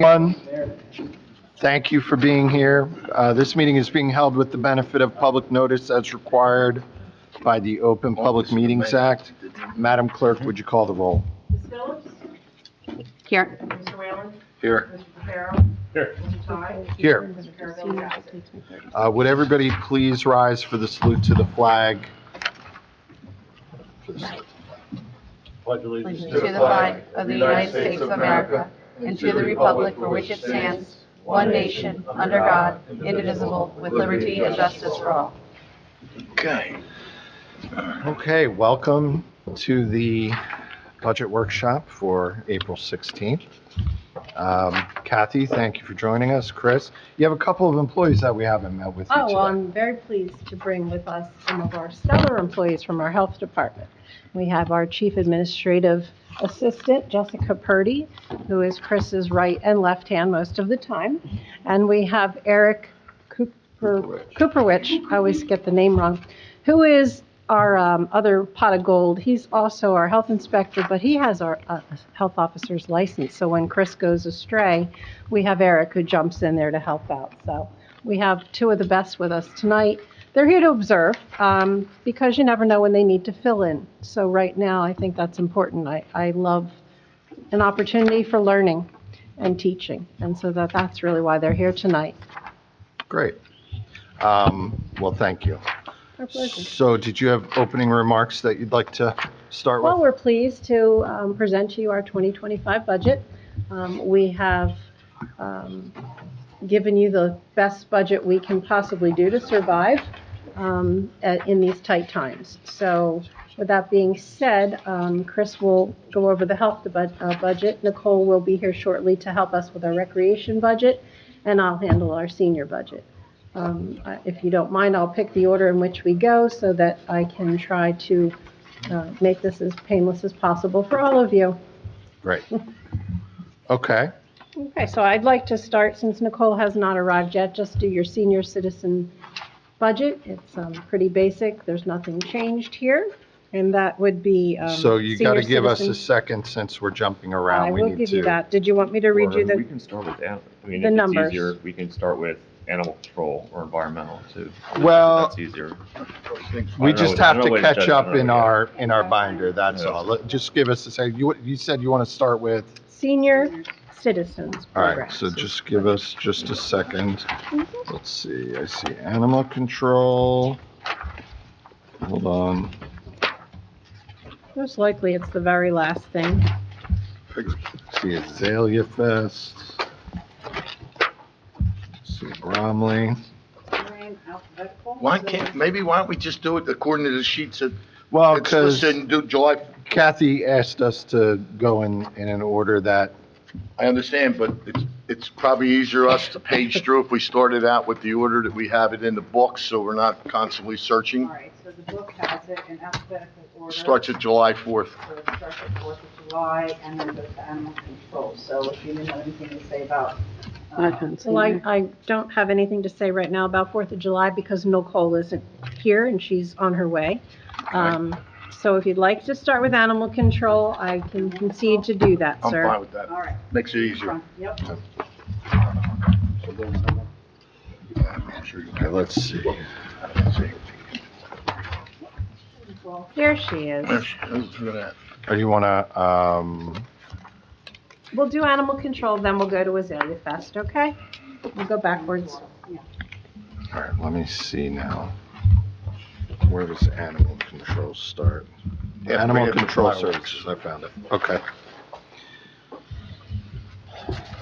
Everyone, thank you for being here. This meeting is being held with the benefit of public notice as required by the Open Public Meetings Act. Madam Clerk, would you call the roll? Ms. Phillips? Here. Mr. Whalen? Here. Mr. Reparo? Here. Mr. Ty? Here. Mr. Carabelli absent. Would everybody please rise for the salute to the flag? Pledge allegiance To the flag of the United States of America and to the republic for which it stands, one nation, under God, indivisible, with liberty and justice for all. Okay, welcome to the budget workshop for April 16th. Kathy, thank you for joining us. Chris, you have a couple of employees that we haven't met with you Oh, well, today. I'm very pleased to bring with us some of our stellar employees from our health department. We have our Chief Administrative Assistant, Jessica Purdy, who is Chris's right and left hand most of the time. And we have Eric Cooperwich, I always get the name wrong, who is our other pot of gold. He's also our health inspector, but he has our health officer's license. So when Chris goes astray, we have Eric who jumps in there to help out. So we have two of the best with us tonight. They're here to observe because you never know when they need to fill in. So right now, I think that's important. I love an opportunity for learning and teaching. And so that's really why they're here tonight. Great. Well, thank you. Our pleasure. So did you have opening remarks that you'd like to start with? Well, we're pleased to present to you our 2025 budget. We have given you the best budget we can possibly do to survive in these tight times. So with that being said, Chris will go over the health budget. Nicole will be here shortly to help us with our recreation budget, and I'll handle our senior budget. If you don't mind, I'll pick the order in which we go so that I can try to make this as painless as possible for all of you. Great. Okay. Okay, so I'd like to start, since Nicole has not arrived yet, just do your senior citizen budget. It's pretty basic. There's nothing changed here. And that would be So you got to senior give us a citizen- second since we're jumping around. I We will need give you to- that. Did you want me to read you We the, can start with, I mean, the if it's numbers. easier, we can start with animal control or environmental too. Well, That's easier. We I don't know just what- I have don't to know what catch judge- up I don't in know. our binder, that's Yeah. all. Just give us a second. You said you want to start with, senior citizens all program? right, so just give us just a second. Let's see, I see animal control. Hold on. Most likely, it's the very last thing. See Azalea Fest. See Bromley. Why don't we just do it according to the sheets that Well, it's listed because and do July? Kathy asked us to go in an order that, I understand, but it's probably easier us to page through if we started out with the order that we have it in the book, so we're not constantly All searching. right, so the book has it in alphabetical order. Starts at July 4th. So it starts at 4th of July and then goes to animal control. So if you didn't have anything to say about, Well, I don't have anything to say right now about 4th of July because Nicole isn't here and she's on her way. So if you'd like to start with animal control, I can concede to do that, I'm sir. fine with that. all right. Makes it easier. Yep. okay, let's see. Here she is. Look at that. Or you want to, We'll do animal control, then we'll go to Azalea Fest, okay? We'll go backwards. all right, let me see now. Where does animal control start? Yeah, Animal bring it to control fireworks. services, I found it. Okay.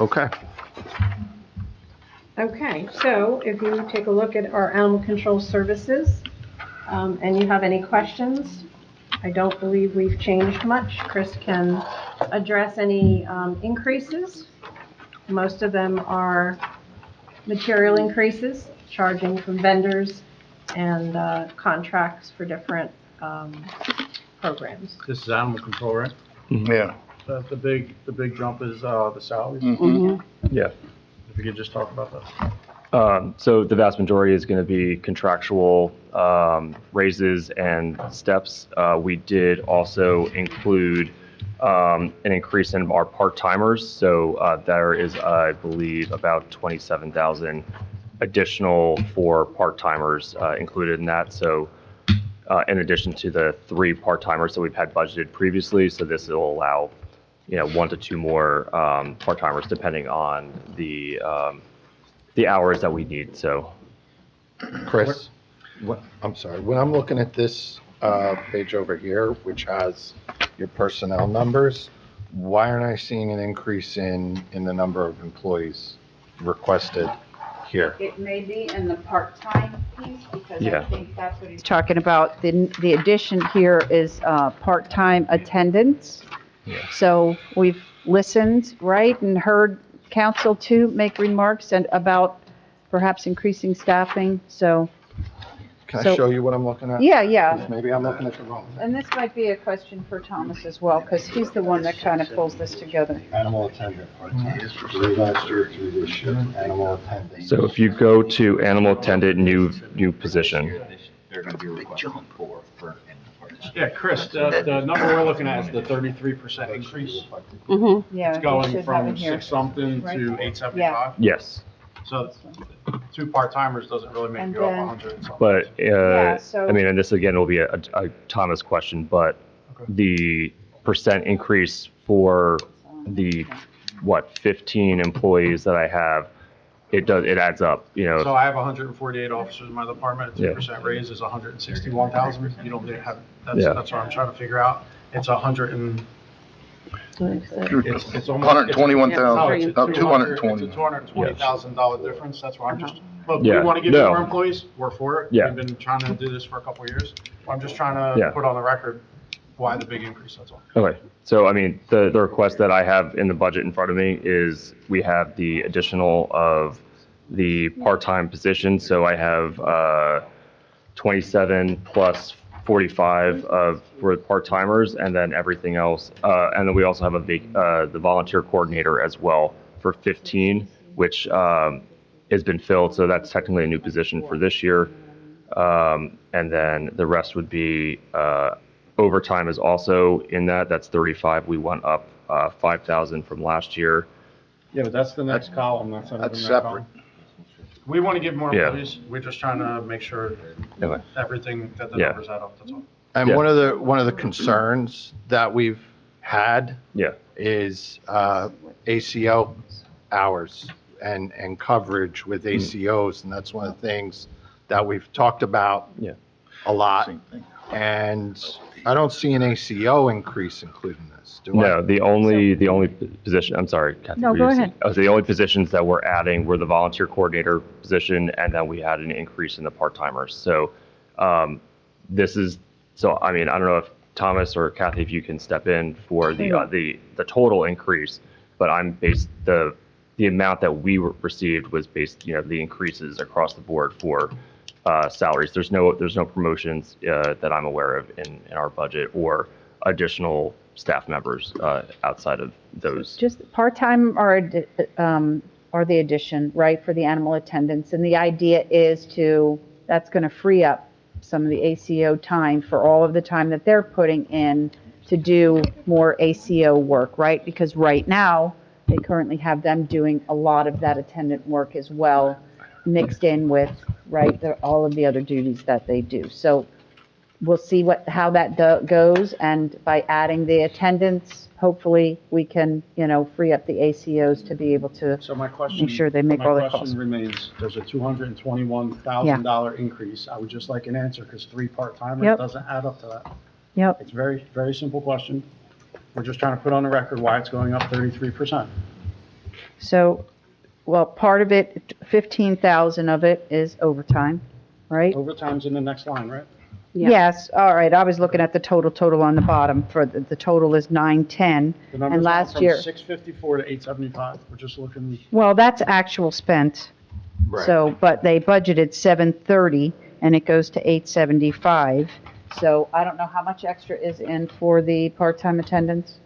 Okay. Okay, so if you take a look at our animal control services, and you have any questions, I don't believe we've changed much. Chris can address any increases. Most of them are material increases, charging from vendors and contracts for different programs. This is animal control, right? Yeah. The big jump is the salaries. Mhm. Yeah. If you could just talk about that. So the vast majority is going to be contractual raises and steps. We did also include an increase in our part-timers. So there is, I believe, about 27,000 additional for part-timers included in that. So in addition to the 3 part-timers that we've had budgeted previously, so this will allow, 1 to 2 more part-timers depending on the hours that we need. So, Chris, I'm sorry, when I'm looking at this page over here, which has your personnel numbers, why aren't I seeing an increase in the number of employees requested here? It may be in the part-time piece, because I Yeah. think that's what he's talking about. The addition here is part-time attendance. Yeah. So we've listened, right, and heard council too make remarks and about perhaps increasing staffing, so, Can I So- show you what I'm looking at? yeah. Maybe I'm looking at the wrong thing. And this might be a question for Thomas as well, because he's the one that kind of pulls this together. Animal attendant, part-time, 3 last year, 3 this year, animal attendant. so if you go to animal attendant, new position. They're gonna be requesting for Yeah, Chris, the number we're looking at is the 33% increase. Yeah, It's he going should have from it here. 6 something to 875. Yes, So 2 part-timers doesn't really make And you up then- 100 and something. but, so- I mean, and this again will be a Thomas question, but Okay. the percent increase for the, 15 employees that I have, it adds up, So I have 148 officers in my department, a 2% raise is 161,000. You don't really have, Yeah. that's what I'm trying to figure out. It's 100 and, it's almost. 121,000, It's no, 220. 220. It's a $220,000 difference, that's why I'm just, look, we Yeah. want to give No. more employees, we're for it. Yeah. We've been trying to do this for a couple of years. I'm just trying Yeah. to put on the record why the big increase, that's all. Okay, so I mean, the request that I have in the budget in front of me is we have the additional of the part-time position, so I have 27 plus 45 for part-timers, and then everything else, and then we also have the volunteer coordinator as well for 15, which has been filled, so that's technically a new position for this year. And then the rest would be overtime is also in that's 35. We went up 5,000 from last year. Yeah, but that's the next column, that's under the That's next separate. column. We want to give more Yeah. employees, we're just trying to make sure Okay. everything, that the Yeah. numbers add up, that's all. And Yeah. one of the concerns that we've had Yeah, is ACO hours and coverage with ACOs, and that's one of the things that we've talked about Yeah. a lot. Same thing. And I don't see an ACO increase included in this, do I? no, the only position, I'm sorry, Kathy. No, were you go saying- ahead. Oh, so the only positions that we're adding were the volunteer coordinator position, and then we had an increase in the part-timers. So so I mean, I don't know if Thomas or Kathy, if you can step in for the total increase, but the amount that we received was based, the increases across the board for salaries. There's no promotions that I'm aware of in our budget or additional staff members outside of those. Just part-time are the addition, right, for the animal attendants, and the idea is that's going to free up some of the ACO time for all of the time that they're putting in to do more ACO work, right? Because right now, they currently have them doing a lot of that attendant work as well, mixed in with, right, all of the other duties that they do. So we'll see how that goes, and by adding the attendants, hopefully we can, free up the ACOs to be able to So my question. make sure they make all the My calls. question remains, there's a $221,000 increase. I would just like an answer, because 3 part-timers Yep. doesn't add up to that. Yep. It's very, very simple question. We're just trying to put on the record why it's going up 33%. So, well, part of it, 15,000 of it is overtime, right? Overtime's in the next line, right? Yeah. Yes, all right, I was looking at the total on the bottom, for the total is 910. The number's And gone last from year, 654 to 875. We're just looking, well, that's actual spent. Right. So, but they budgeted 730, and it goes to 875. So I don't know how much extra is in for the part-time attendants?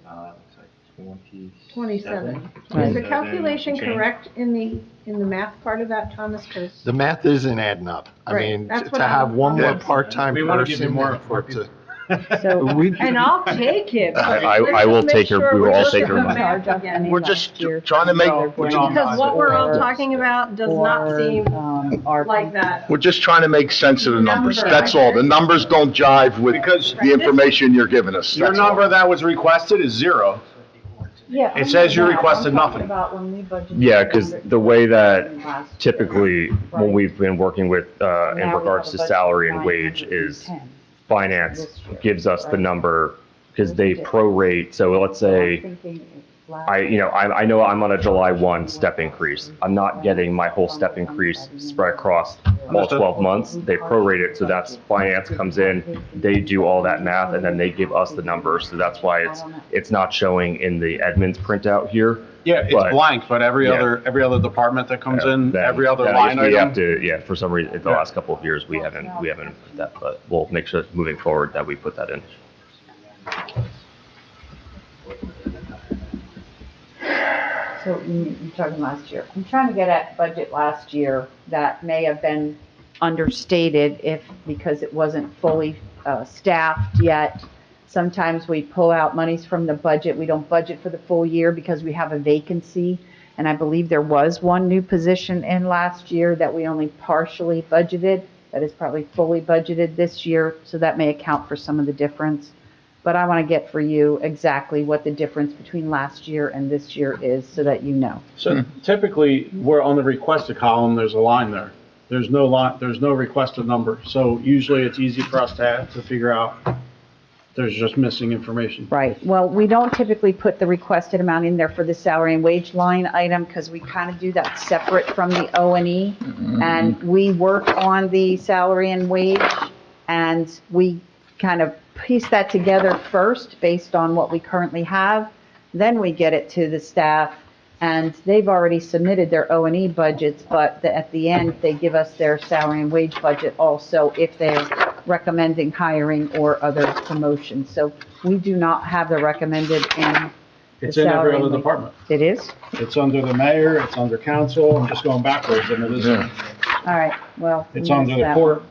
27. Right. Is the calculation correct in the math part of that, Thomas? 'Cause The math isn't adding up. I Right, mean, that's to what have I'm- one more I'm- part-time We wanna give you person more- and for it to, So And I'll take it. but I let's will just make take your- sure we will we're all looking take your at the money. map charge us again. any We're just last year trying to make- for Because what we're all or- talking about does not or, seem our- like that. We're just trying to make sense of the numbers, Number. that's all. The numbers don't jive with Because the information you're giving us. your that's all. number that was requested is 0. Yeah. It says you I'm requested talking nothing. about when we budgeted Yeah, because the way that last year. typically, when Right. we've been working with, in Now we regards have a to budget salary of and wage is 910 finance this year, gives us the right? number, because they prorate, so let's So I'm say, thinking last I know I'm on a July 1 step increase. I'm not getting my whole step increase spread across all Understood. 12 months. They prorate it, so that's finance comes in, they do all that math, and then they give us the number. So that's why it's not showing in the admin's printout here. Yeah, it's But- blank, but every Yeah. other department that comes in, Then- every other then line We have item. to, yeah, for some reason, the Yeah. last couple of years, we haven't put that, but we'll make sure moving forward that we put that in. So you're talking last year. I'm trying to get at budget last year that may have been understated because it wasn't fully staffed yet. Sometimes we pull out monies from the budget. We don't budget for the full year because we have a vacancy. And I believe there was one new position in last year that we only partially budgeted. That is probably fully budgeted this year, so that may account for some of the difference. But I want to get for you exactly what the difference between last year and this year is so that you know. So typically, we're on the requested column, there's a line there. There's no line, there's no requested number. So usually it's easy for us to figure out there's just missing information. Right. Well, we don't typically put the requested amount in there for the salary and wage line item because we kind of do that separate from the O&E. And we work on the salary and wage and we kind of piece that together first based on what we currently have. Then we get it to the staff and they've already submitted their O&E budgets, but at the end, they give us their salary and wage budget also if they're recommending hiring or other promotions. So we do not have the recommended in the It's in every salary other and wage. department. It is? It's under the mayor, it's under council, I'm just going backwards, and it is, All right, well. we it's under missed the that court. one.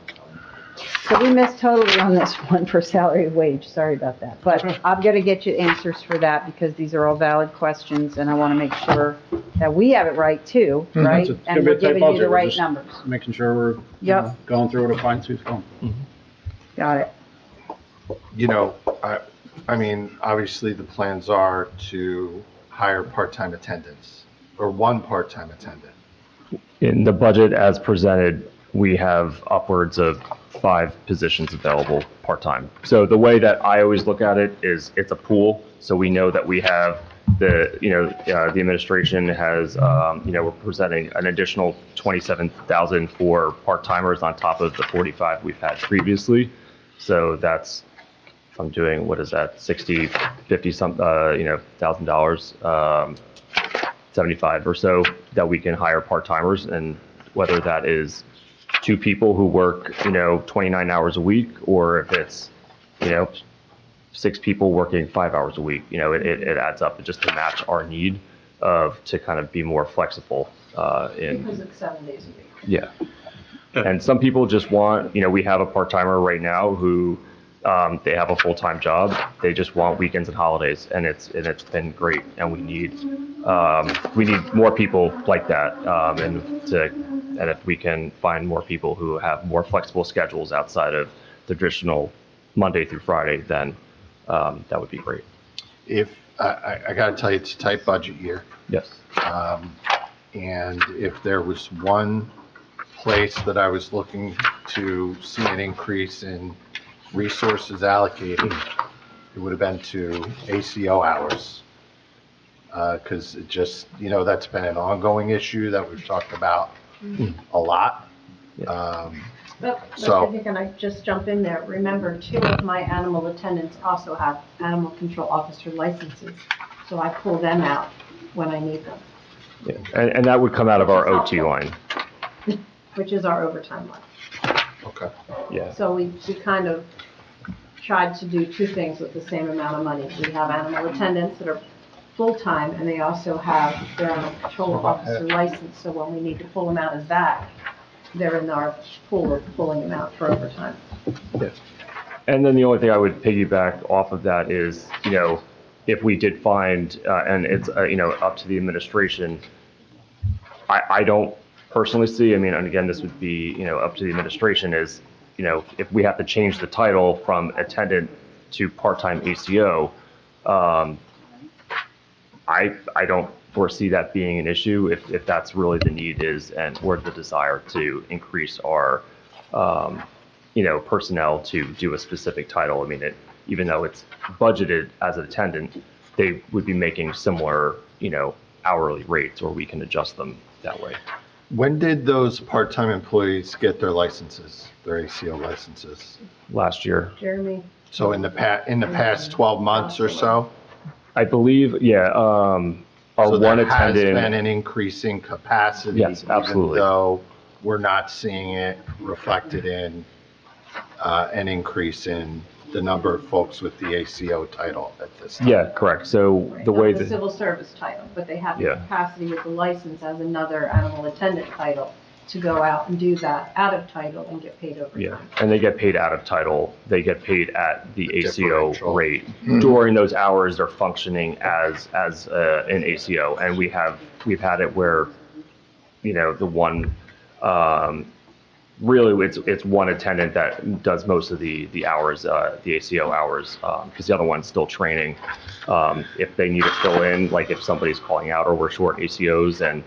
So we missed totally on this one for salary and wage, sorry about that. But I'm gonna get you answers for that because these are all valid questions and I wanna make sure that we have it right too, right? It's And gonna be we're a tight giving you budget. the We're right just numbers. Making sure we're Yep. going through with a fine tooth comb. Got it. You know, I mean, obviously the plans are to hire part-time attendants or one part-time attendant. In the budget as presented, we have upwards of 5 positions available part-time. So the way that I always look at it is it's a pool, so we know that we have the administration has, we're presenting an additional 27,000 for part-timers on top of the 45 we've had previously. So that's, if I'm doing, what is that, 60, 50 some, $1,000, 75 or so that we can hire part-timers, and whether that is 2 people who work, 29 hours a week, or if it's, 6 people working 5 hours a week, it adds up just to match our need to kind of be more flexible in. Because it's 7 days a week. Yeah. And some people just want, we have a part-timer right now who, they have a full-time job. They just want weekends and holidays, and it's been great. And we need more people like that. And if we can find more people who have more flexible schedules outside of the traditional Monday through Friday, then that would be great. If, I gotta tell you, it's a tight budget year. Yes. And if there was one place that I was looking to see an increase in resources allocated, it would have been to ACO hours. Because it just, that's been an ongoing issue that we've talked about a lot. So- Can I just jump in there? Remember, 2 of my animal attendants also have animal control officer licenses, so I pull them out when I need them, Yeah. And that would come out of our OT line. which is our overtime line. Okay. Yeah. So we kind of tried to do 2 things with the same amount of money. We have animal attendants that are full-time, and they also have their animal control officer license, so when we need to pull them out as that, they're in our pool of pulling them out for overtime. And then the only thing I would piggyback off of that is, if we did find, and it's, up to the administration, I don't personally see, and again, this would be, up to the administration is, if we have to change the title from attendant to part-time ACO, I don't foresee that being an issue if that's really the need is or the desire to increase our, personnel to do a specific title. Even though it's budgeted as an attendant, they would be making similar, hourly rates, or we can adjust them that way. When did those part-time employees get their licenses, their ACO licenses? Last year, Jeremy? So in the past 12 months or so? I believe, yeah, our So one there has been attendant, an increasing capacity. Yes, absolutely. Even though we're not seeing it reflected in an increase in the number of folks with the ACO title at this time. yeah, correct. So the way The that, civil service title, but they have the Yeah. capacity with the license as another animal attendant title to go out and do that out of title and get paid over. yeah, and they get paid out of title, they get paid at the ACO Differential. rate. During those hours, they're functioning as an ACO, and we've had it where, the one, really, it's one attendant that does most of the hours, the ACO hours, because the other one's still training. If they need to fill in, like if somebody's calling out or we're short ACOs, and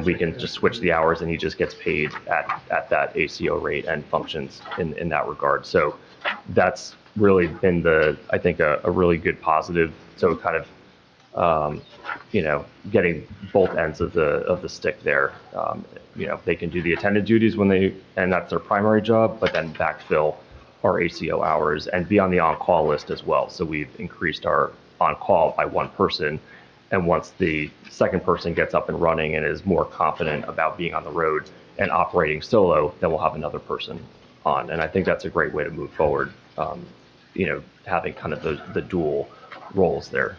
we can just switch the hours, and he just gets paid at that ACO rate and functions in that regard. So that's really been I think a really good positive. So kind of, getting both ends of the stick there. They can do the attendant duties and that's their primary job, but then backfill our ACO hours and be on the on-call list as well. So we've increased our on-call by one person. And once the second person gets up and running and is more confident about being on the road and operating solo, then we'll have another person on. And I think that's a great way to move forward, having kind of the dual roles there.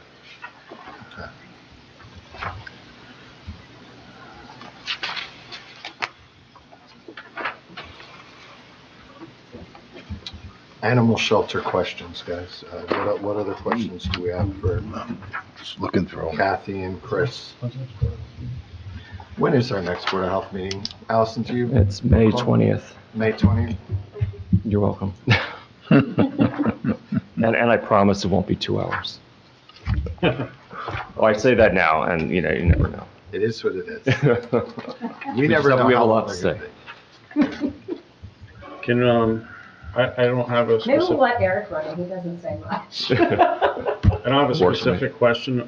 Animal shelter questions, guys. What other questions do we have for Just looking through. Kathy and Chris? When is our next Board of Health meeting? Allison, do you? It's May 20th. May 20th? You're welcome. And I promise it won't be 2 hours. Well, I say that now, and you never know. It is what it is. We We never just have- know we have how a lot long to they're gonna say. Can, I don't have a Maybe we'll specific, let Eric run it, he doesn't say much. I don't have a Works for me. specific question,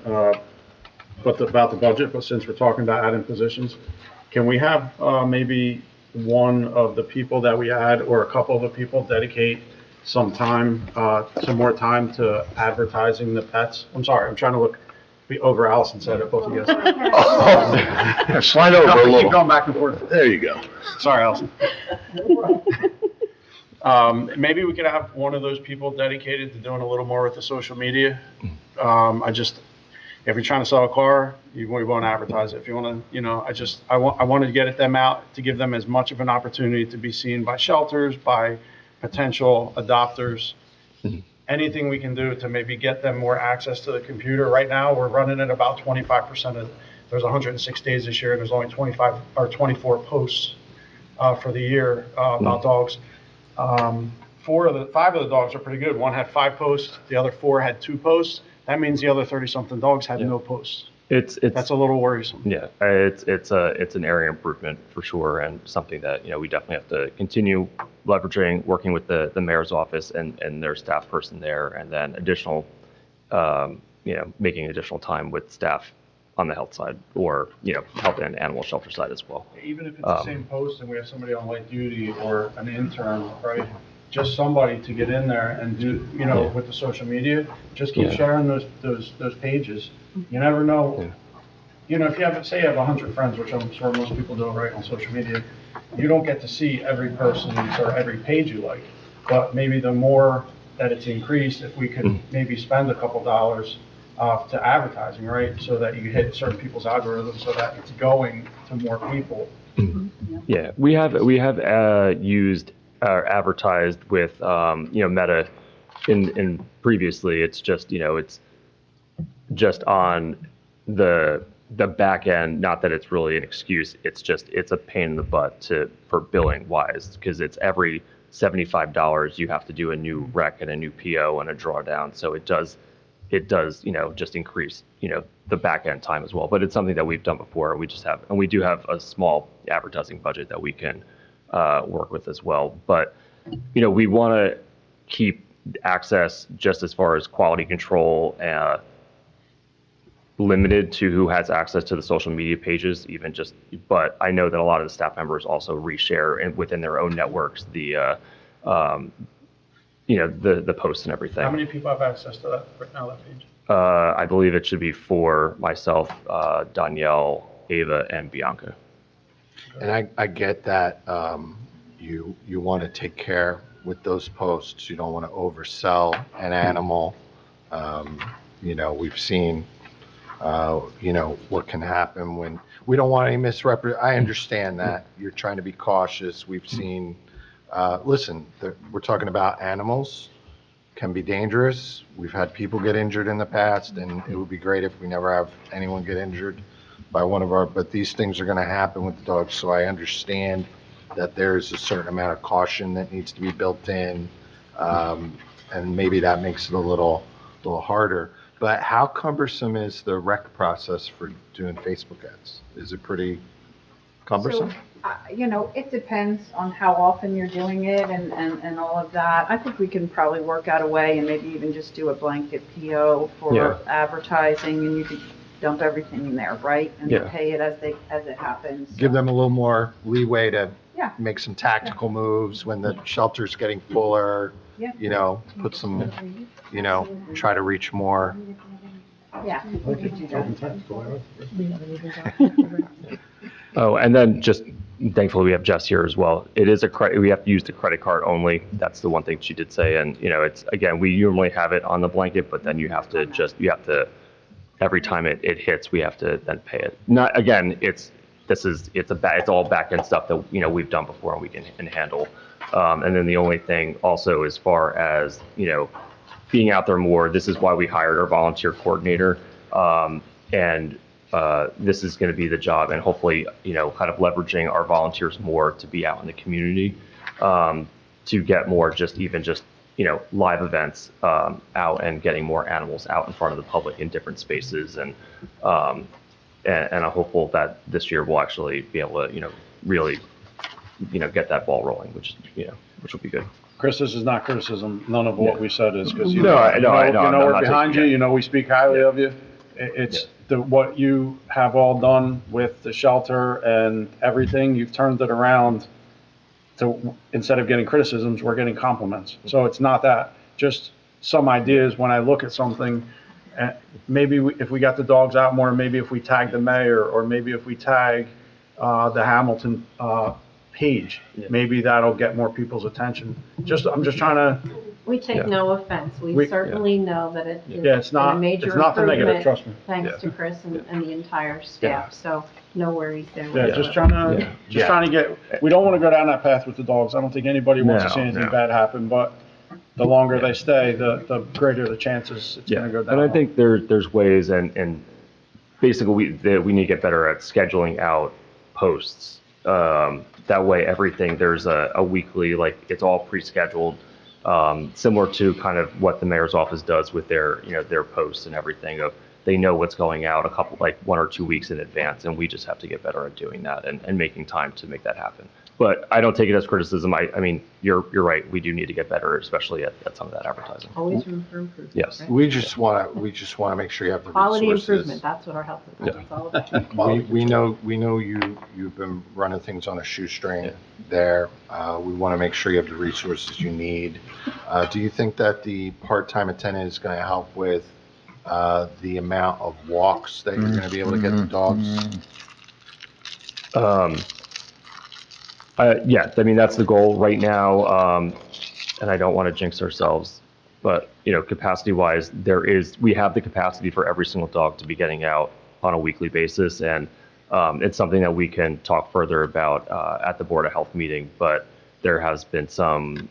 but about the budget, but since we're talking about adding positions, can we have, maybe one of the people that we add or a couple of the people dedicate some time, some more time to advertising the pets? I'm sorry, I'm trying to be over Allison said it, both of you guys. Slide over a Keep little. going back and forth. There you go. Sorry, Allison. Maybe we could have one of those people dedicated to doing a little more with the social media. If you're trying to sell a car, you want to advertise it. If you want to, I wanted to get them out to give them as much of an opportunity to be seen by shelters, by potential adopters. Anything we can do to maybe get them more access to the computer. Right now, we're running at about 25% there's 106 days this year, and there's only 25 or 24 posts for the year about dogs. 5 of the dogs are pretty good. One had 5 posts, the other 4 had 2 posts. That means the other 30-something dogs had no posts. It's That's a little worrisome. Yeah, it's an area improvement for sure, and something that we definitely have to continue leveraging, working with the mayor's office and their staff person there, and then additional, making additional time with staff on the health side, or health and animal shelter side as well. Even if it's the same post and we have somebody on light duty or an intern, right? Just somebody to get in there and do, with the social media, just keep sharing those pages. You never know. If you have, say you have 100 friends, which I'm sure most people do right on social media, you don't get to see every person or every page you like. But maybe the more that it's increased, if we could maybe spend a couple dollars to advertising, right? So that you hit certain people's algorithms so that it's going to more people. Yeah, we have used advertised with, Meta in previously. It's just, it's just on the back end, not that it's really an excuse, it's a pain in the butt for billing wise, because it's every $75 you have to do a new rec and a new PO and a drawdown. So it does, just increase, the back end time as well. But it's something that we've done before. We do have a small advertising budget that we can work with as well. But, we want to keep access just as far as quality control, limited to who has access to the social media pages, but I know that a lot of the staff members also reshare and within their own networks, the posts and everything. How many people have access to that right now, that page? I believe it should be for myself, Danielle, Ava, and Bianca. And I get that you want to take care with those posts. You don't want to oversell an animal. We've seen, what can happen when we don't want any I understand that you're trying to be cautious. We've seen, we're talking about animals can be dangerous. We've had people get injured in the past, and it would be great if we never have anyone get injured by but these things are going to happen with the dogs. So I understand that there's a certain amount of caution that needs to be built in. And maybe that makes it a little harder. But how cumbersome is the rec process for doing Facebook ads? Is it pretty cumbersome? So, it depends on how often you're doing it and all of that. I think we can probably work out a way and maybe even just do a blanket PO for advertising, and you could dump everything in there, right? And pay it as it happens. Give them a little more leeway to Yeah. make some tactical moves when the shelter's getting fuller. Yeah. Put some, try to reach more. Yeah. Oh, and then just thankfully we have Jess here as well. It is we have to use the credit card only. That's the one thing she did say. And, it's, again, we normally have it on the blanket, but then you have to, every time it hits, we have to then pay it. Not, again, it's all back end stuff that, we've done before and we can handle. And then the only thing also, as far as, being out there more, this is why we hired our volunteer coordinator. This is going to be the job, and hopefully, kind of leveraging our volunteers more to be out in the community, to get more just live events out and getting more animals out in front of the public in different spaces. And I'm hopeful that this year we'll actually be able to, really, get that ball rolling, which will be good. Chris, this is not criticism. None of what we said is because I know. We're behind you. We speak highly of you. It's what you have all done with the shelter and everything. You've turned it around to, instead of getting criticisms, we're getting compliments. So it's not that. Just some ideas when I look at something. Maybe if we got the dogs out more, maybe if we tag the mayor, or maybe if we tag the Hamilton page, maybe that'll get more people's attention. I'm just trying to. We take no offense. We certainly know that it is it's not, a major it's nothing negative, improvement, trust me. thanks to Chris and the entire staff. So no worries there. Just trying to get, we don't want to go down that path with the dogs. I don't think anybody wants to see anything bad happen, but the longer they stay, the greater the chances it's going to go down. And I think there's ways, and basically we need to get better at scheduling out posts. That way there's a weekly, it's all pre-scheduled, similar to kind of what the mayor's office does with their posts and everything. They know what's going out 1 or 2 weeks in advance, and we just have to get better at doing that and making time to make that happen. But I don't take it as criticism. I mean, you're right. We do need to get better, especially at some of that advertising. Always room for improvement. Yes. Right? We just want to make sure you have the Quality resources. improvement, that's what our health is all about. We know you've been running things on a shoestring there. We want to make sure you have the resources you need. Do you think that the part-time attendant is going to help with the amount of walks that you're going to be able to get the dogs? Yeah, I mean, that's the goal right now. And I don't want to jinx ourselves, but capacity-wise, we have the capacity for every single dog to be getting out on a weekly basis, and it's something that we can talk further about at the Board of Health meeting. But there has been some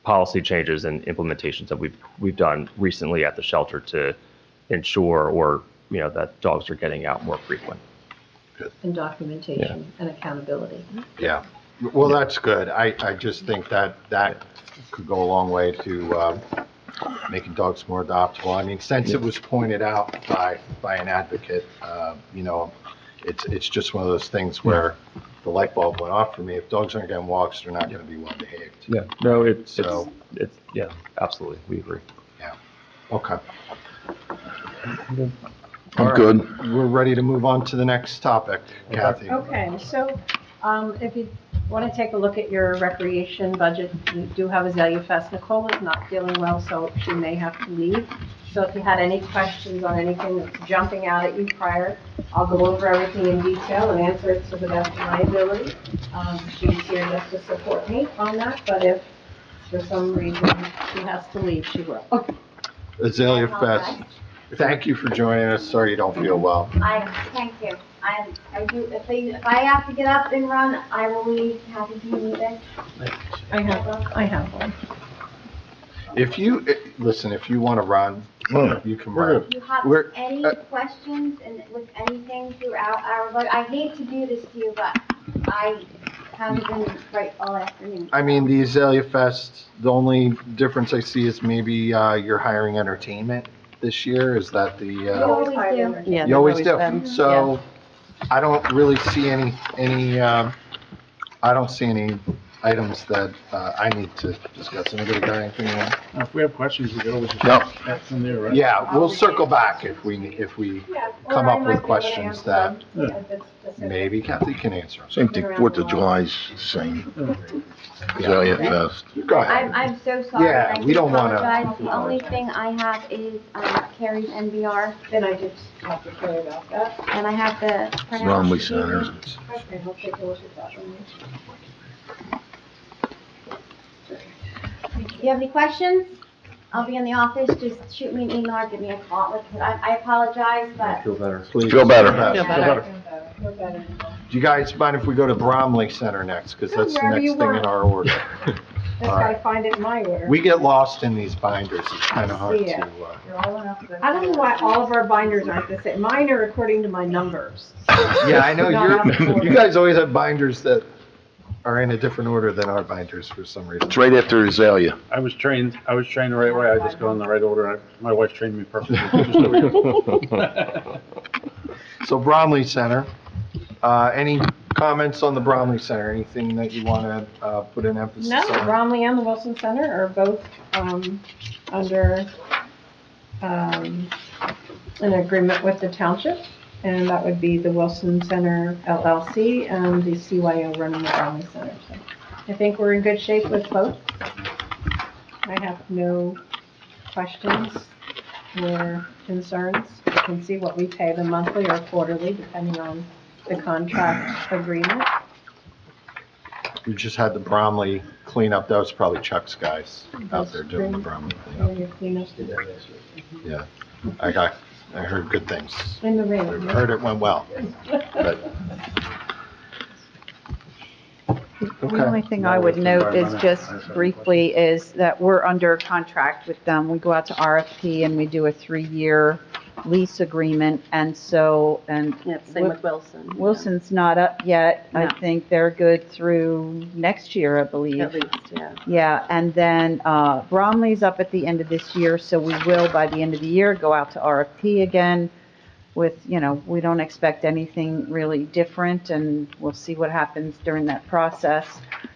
policy changes and implementations that we've done recently at the shelter to ensure that dogs are getting out more frequent. And documentation and accountability. Yeah, well, that's good. I just think that could go a long way to making dogs more adoptable. I mean, since it was pointed out by an advocate, it's just one of those things where the light bulb went off for me. If dogs aren't getting walks, they're not going to be well behaved. Yeah, no, it's yeah, absolutely, we agree. Yeah, okay. I'm good. We're ready to move on to the next topic, Kathy. Okay, so if you want to take a look at your recreation budget, you do have Azalea Fest. Nicole is not feeling well, so she may have to leave. So if you had any questions on anything that's jumping out at you prior, I'll go over everything in detail and answer it to the best of my ability. She's here just to support me on that, but if for some reason she has to leave, she will. Azalea Fest, thank you for joining us. Sorry you don't feel well. Thank you. I do, if I have to get up and run, I will leave. Happy to meet you. I have one. If you want to run, you can run. Do you have We're- any questions and with anything throughout our vote? I hate to do this to you, but I haven't been right all afternoon. I mean, the Azalea Fest, the only difference I see is maybe you're hiring entertainment this year. Is that the? We always do. Yeah, You always do. been- So I don't really see any I don't see any items that I need to discuss. Anybody got anything? If we have questions, we can always just Yep. ask them there, right? Yeah, we'll circle back if we come up with questions that maybe Kathy can answer. Same thing, 4th of July's same. Azalea Fest. Go ahead. I'm so sorry. Yeah, I we don't wanna- apologize. The only thing I have is Carrie's NVR, Then I just have to care about that. and I have the printout. Bromley Center. Okay, I'll take a look at that one. If you have any questions, I'll be in the office. Just shoot me an email or give me a call. I apologize, but Please. Feel better. Feel better. Do you guys mind if we go to Bromley Center next? Because that's the Wherever next you thing in want. our order. Just All gotta right. find it in my order. We get lost in these binders. It's kind of hard See to. it. I don't know why all of our binders aren't the same. Mine are according to my numbers. Yeah, I know Not out of order. you guys always have binders that are in a different order than our binders for some reason. It's right after Azalea. I was trained the right way. I just go in the right order. My wife trained me perfectly. Just do it. So Bromley Center, any comments on the Bromley Center? Anything that you want to put an emphasis No, on? Bromley and the Wilson Center are both under an agreement with the township, and that would be the Wilson Center LLC and the CYO running the Bromley Center. So I think we're in good shape with both. I have no questions or concerns. You can see what we pay them monthly or quarterly, depending on the contract agreement. We just had the Bromley cleanup. That was probably Chuck's guys out there doing the Bromley cleanup. Your cleanups Yeah, I heard good things. in the I rain. heard it went well. But- The only thing I would note is just briefly is that we're under contract with them. We go out to RFP and we do a 3-year lease agreement. And so, Yeah, same with Wilson. Wilson's not up yet. I No. think they're good through next year, I believe. At least, yeah. Yeah, and then Bromley's up at the end of this year, so we will, by the end of the year, go out to RFP again with, we don't expect anything really different, and we'll see what happens during that process.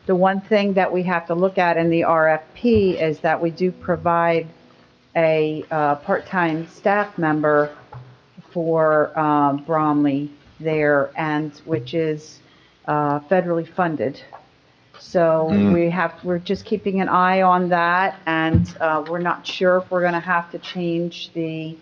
The one thing that we have to look at in the RFP is that we do provide a part-time staff member for Bromley there, and which is federally funded. So we're just keeping an eye on that, and we're not sure if we're going to have to change the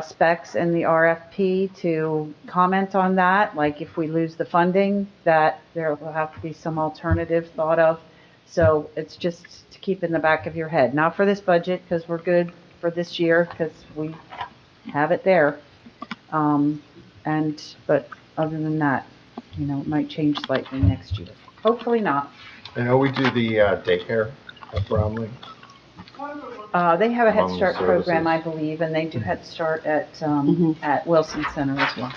specs in the RFP to comment on that. Like if we lose the funding, that there will have to be some alternative thought of. So it's just to keep in the back of your head. Not for this budget, because we're good for this year, because we have it there. But other than that, it might change slightly next year. Hopefully not. I know we do the daycare at Bromley. They have a Head Among Start program, services. I believe, and they do Head Start at, Mhm. at Wilson Center as well.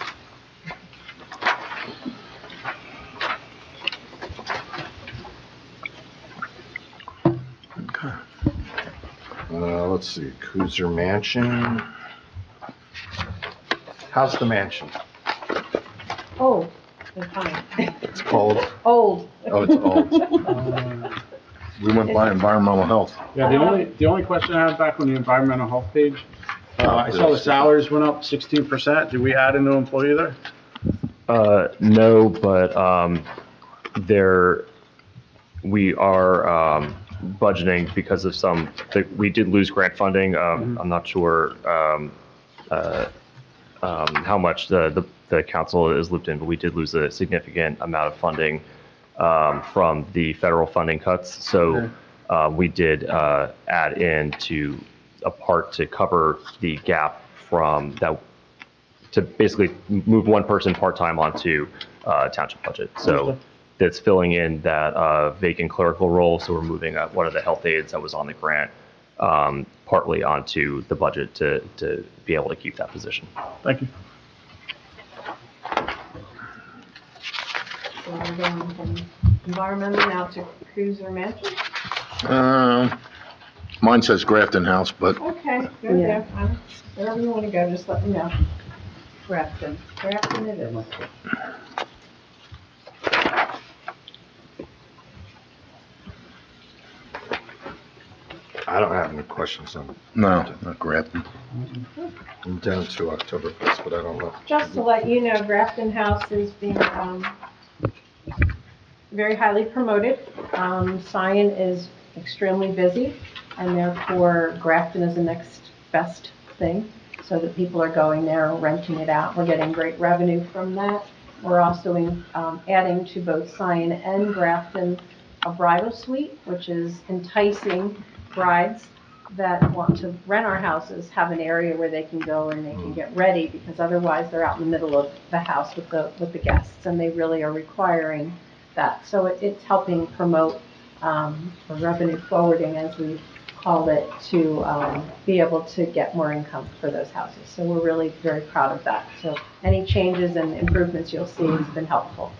Let's see, Cruiser Mansion. How's the mansion? Old, and fine. It's cold. Old. Oh, it's old. We went by environmental health. Yeah, the only question I had back on the environmental health page, I saw the salaries went up 16%. Did we add a new employee there? No, but we are budgeting because of we did lose grant funding. I'm not sure how much the council is looped in, but we did lose a significant amount of funding from the federal funding cuts. So we did add in to a part to cover the gap from that, to basically move one person part-time onto township budget. So that's filling in that vacant clerical role. So we're moving one of the health aides that was on the grant partly onto the budget to be able to keep that position. Thank you. So we're going from environmental now to Cruiser Mansion? Mine says Grafton House, but Okay, go Yeah. there, fine. Wherever you want to go, just let me know. Grafton. Grafton it is. I don't have any questions on, no, not Grafton. I'm down to Oktoberfest, but I don't know. Just to let you know, Grafton House is being very highly promoted. Sion is extremely busy, and therefore Grafton is the next best thing, so that people are going there or renting it out. We're getting great revenue from that. We're also adding to both Sion and Grafton a bridal suite, which is enticing brides that want to rent our houses, have an area where they can go and they can get ready, because otherwise they're out in the middle of the house with the guests, and they really are requiring that. So it's helping promote or revenue forwarding, as we called it, to be able to get more income for those houses. So we're really very proud of that. So any changes and improvements you'll see has been helpful.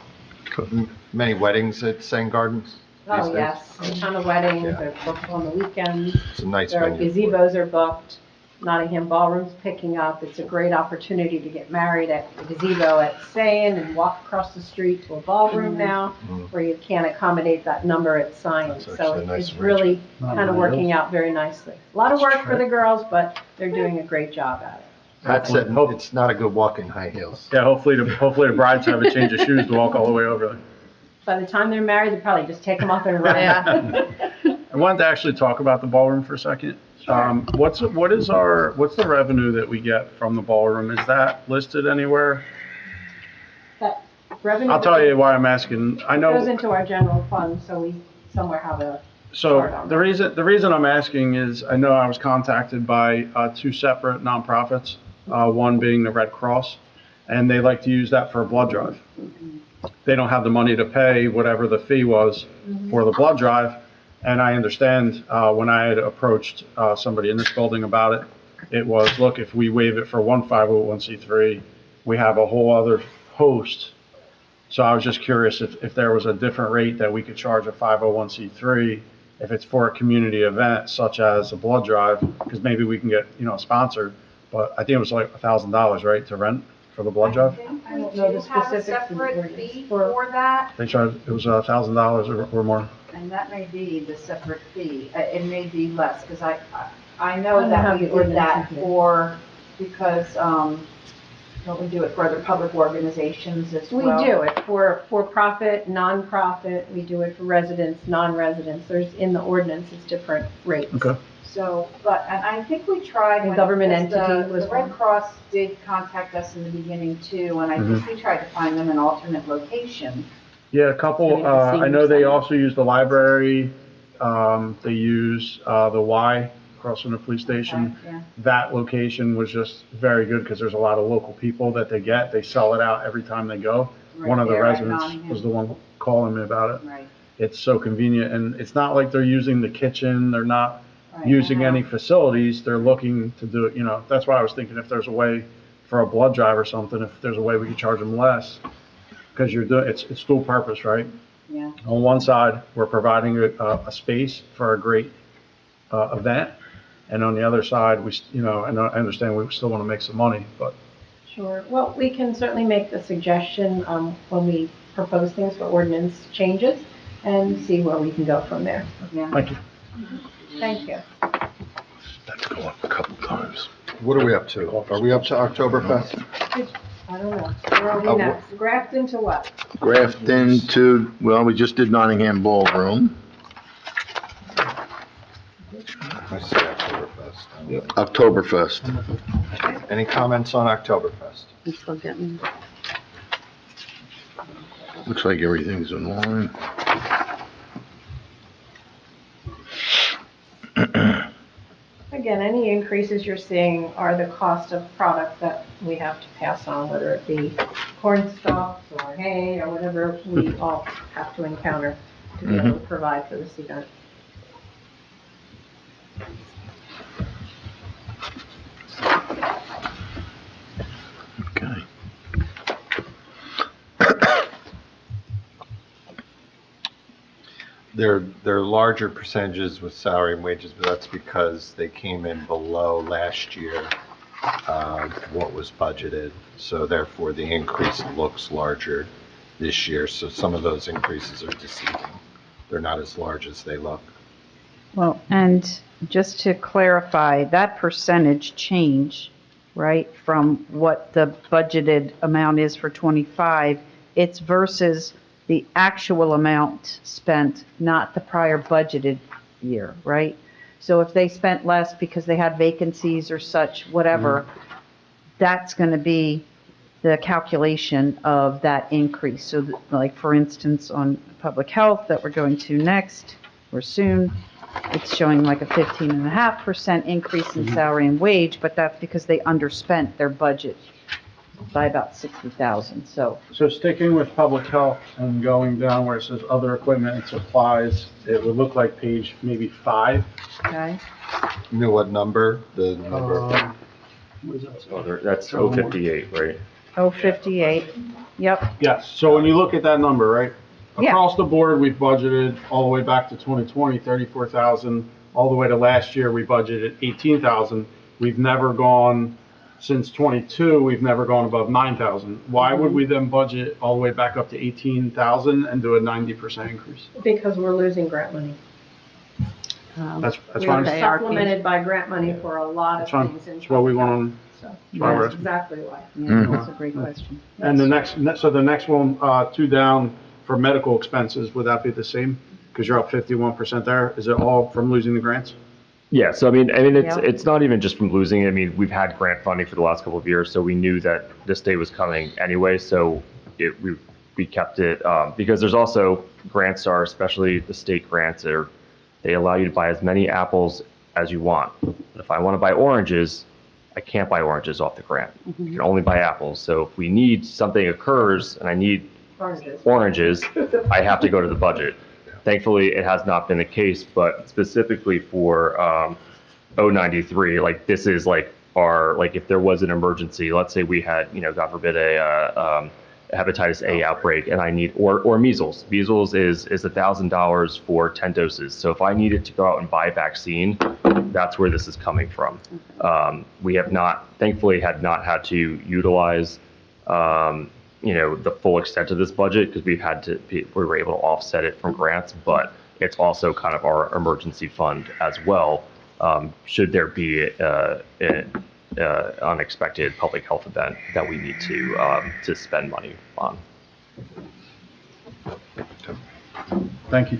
Many weddings at St. Gardens these Oh, days? yes, a ton of weddings, Yeah. they're booked on the weekends. It's a nice Their venue. gazebos are booked, Nottingham Ballroom's picking up. It's a great opportunity to get married at the gazebo at Sayin and walk across the street to a ballroom now, where you can't accommodate that number at Sion. That's So actually a nice it's really arrangement. kind of working out very nicely. A lot of work for the girls, but they're doing a great job at it. Pat said, it's not a good walk in high heels. Yeah, hopefully the brides have a change of shoes to walk all the way over there. By the time they're married, they probably just take them off and run. I wanted to actually talk about the ballroom for a second. What's the revenue that we get from the ballroom? Is that listed anywhere? That revenue I'll tell you why I'm asking. I know. goes into our general fund, so we somewhere have a. So the reason I'm asking is I know I was contacted by two separate nonprofits, one being the Red Cross, and they like to use that for a blood drive. They don't have the money to pay whatever the fee was for the blood drive, and I understand when I had approached somebody in this building about it, it was, look, if we waive it for one 501c3, we have a whole other host. So I was just curious if there was a different rate that we could charge a 501c3 if it's for a community event such as a blood drive, because maybe we can get, a sponsor. But I think it was like $1,000, right, to rent for the blood drive? I don't know the specifics of the ordinance. For that, They charged, it was $1,000 or more. and that may be the separate fee. It may be less, because I I know don't that have we the did ordinance that in here. because, don't we do it for other public organizations as We well? do it for profit, non-profit, we do it for residents, non-residents. There's, in the ordinance, it's different rates. Okay. So, and I think we tried. The when- government because entity was The Red one. Cross did contact us in the beginning too, and I think we tried to find them an alternate location. Yeah, a couple, Maybe the I know senior they center. also use the library, they use the Y across from the police station. Yeah. That location was just very good because there's a lot of local people that they get. They sell it out every time they go. Right One of the there at residents Nottingham. was the one calling me about it. Right. it's so convenient, and it's not like they're using the kitchen, they're not using any facilities, they're looking to do it, you know, that's why I was thinking if there's a way for a blood drive or something, if there's a way we could charge them less, because you're doing, it's dual purpose, right? Yeah. On one side, we're providing a space for a great event, and on the other side, you know, and I understand we still want to make some money, but. Sure. Well, we can certainly make the suggestion when we propose things for ordinance changes and see where we can go from there. Yeah. Thank you. Thank you. That's go up a couple times. What are we up to? Are we up to Oktoberfest? I don't know. Where are we Oh, next? Grafton to what? Grafton to, well, we just did Nottingham Ballroom, I see Oktoberfest. Oktoberfest. Any comments on Oktoberfest? I'm still getting. Looks like everything's in line. Again, any increases you're seeing are the cost of product that we have to pass on, whether it be corn stalks or hay or whatever we all have to encounter to be able to provide for this event. Okay. There are larger percentages with salary and wages, but that's because they came in below last year, what was budgeted. So therefore, the increase looks larger this year. So some of those increases are deceiving. They're not as large as they look. Well, and just to clarify, that percentage change, right, from what the budgeted amount is for '25, it's versus the actual amount spent, not the prior budgeted year, right? So if they spent less because they had vacancies or such, whatever, that's going to be the calculation of that increase. So like, for instance, on public health that we're going to next, or soon, it's showing like a 15.5% increase in salary and wage, but that's because they underspent their budget by about 60,000, so. So sticking with public health and going down where it says other equipment and supplies, it would look like page maybe 5. Okay. You know what number? The number? What is that? Oh, that's 058, right? 058, yep, Yes, so when you look at that number, right? Yeah. Across the board, we've budgeted all the way back to 2020, 34,000. All the way to last year, we budgeted 18,000. We've never gone, since 22, we've never gone above 9,000. Why would we then budget all the way back up to 18,000 and do a 90% increase? Because we're losing grant money. That's We're fine. supplemented by grant money for a lot That's of fine. things. in That's what we public want health. So why we're that's asking. exactly why. yeah, that's a great question. And the next one, 2 down for medical expenses, would that be the same? Because you're up 51% there. Is it all from losing the grants? Yeah, so I mean, Yeah. it's not even just from losing it. I mean, we've had grant funding for the last couple of years, so we knew that this day was coming anyway. So we kept it because there's also grants are, especially the state grants, they allow you to buy as many apples as you want. If I want to buy oranges, I can't buy oranges off the grant. You can only buy apples. So if we need something occurs and I need oranges, I have to go to the budget. Thankfully, it has not been the case, but specifically for 093, like this is like like if there was an emergency, let's say we had, God forbid, a hepatitis A outbreak and I need, or measles. Measles is $1,000 for 10 doses. So if I needed to go out and buy vaccine, that's where this is coming from. We have not, thankfully, had not had to utilize the full extent of this budget because we were able to offset it from grants, but it's also kind of our emergency fund as well. Should there be an unexpected public health event that we need to spend money on. Thank you.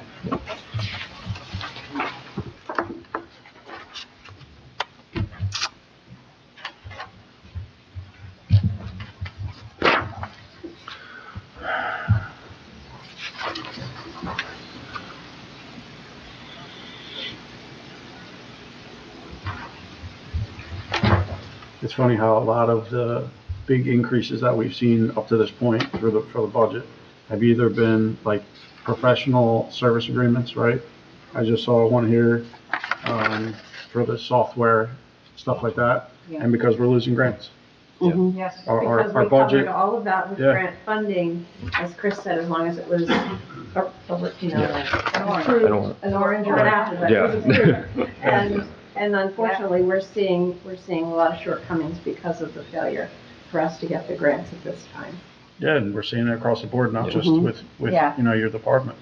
It's funny how a lot of the big increases that we've seen up to this point for the budget have either been like professional service agreements, right? I just saw one here, for the software, stuff like that, Yeah. and because we're losing grants. Mhm. Yes. Because Our we budget, covered all of that with Yeah. grant funding, as Chris said, as long as it was, you know, I approved, don't- an orange or an apple, but it was Yeah. approved. And unfortunately, we're seeing a lot of shortcomings because of the failure for us to get the grants at this time. yeah, and we're seeing it across the board, not just Mhm. with, Yeah. you know, your department.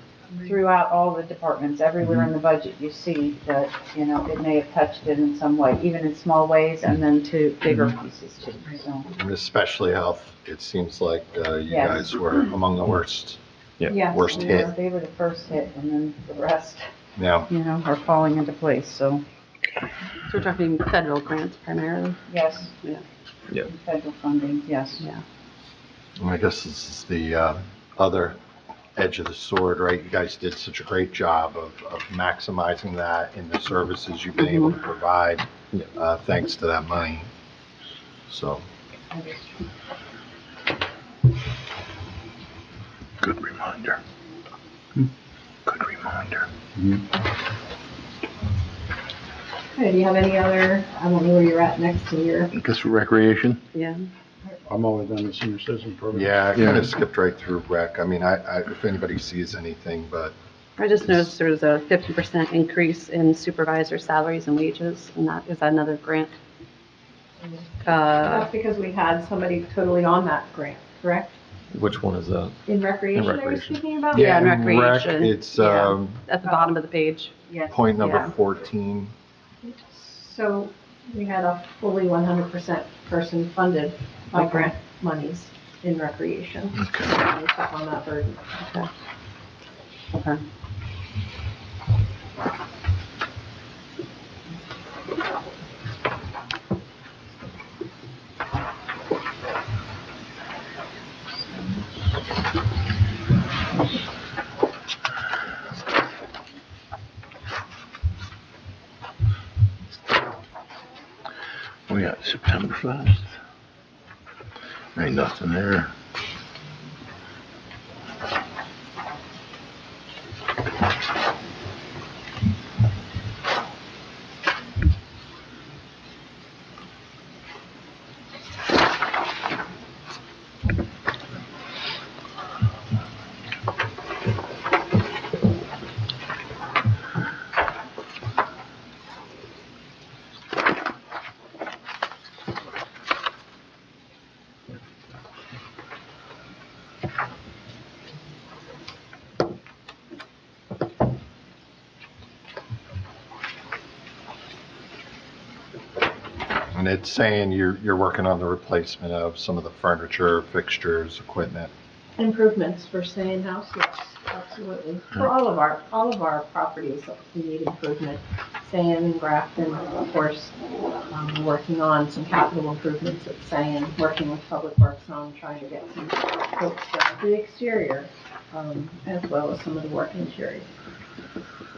Throughout all the departments, everywhere in the budget, you see that, you know, it may have touched it in some way, even in small ways, and then to bigger pieces too, so. And especially health, it seems like you Yes. guys were among the worst. Yes, Worst we hit. were. They were the first hit, and then the rest, Now, you know, are falling into place, so, So we're talking federal grants primarily. yes. Yeah. Yeah. Federal funding, yes. Yeah. I guess this is the other edge of the sword, right? You guys did such a great job of maximizing that in the services you've been able to provide, thanks to that money. So, Good reminder. Good reminder. Okay, do you have any other, I don't know where you're at next to your, I guess for recreation? Yeah. I'm always on the senior citizen program. yeah, I kind of skipped right through rec. I mean, if anybody sees anything, but I just noticed there was a 50% increase in supervisor salaries and wages, and is that another grant? that's because we had somebody totally on that grant, correct? Which one is that? In recreation, they were recreation. speaking about? Yeah, in rec, recreation. it's Yeah. At the bottom of the page. Yes. point number Yeah. 14. So we had a fully 100% person funded by grant monies in recreation. Okay. We took on that burden. Okay. We got September 1st. Ain't nothing there. And it's saying you're working on the replacement of some of the furniture, fixtures, equipment. Improvements for staying house, yes, absolutely. For all of our properties, we need improvement. Sayin and Grafton, of course, working on some capital improvements at Sayin, working with Public Works on trying to get some quotes for the exterior, as well as some of the work interior.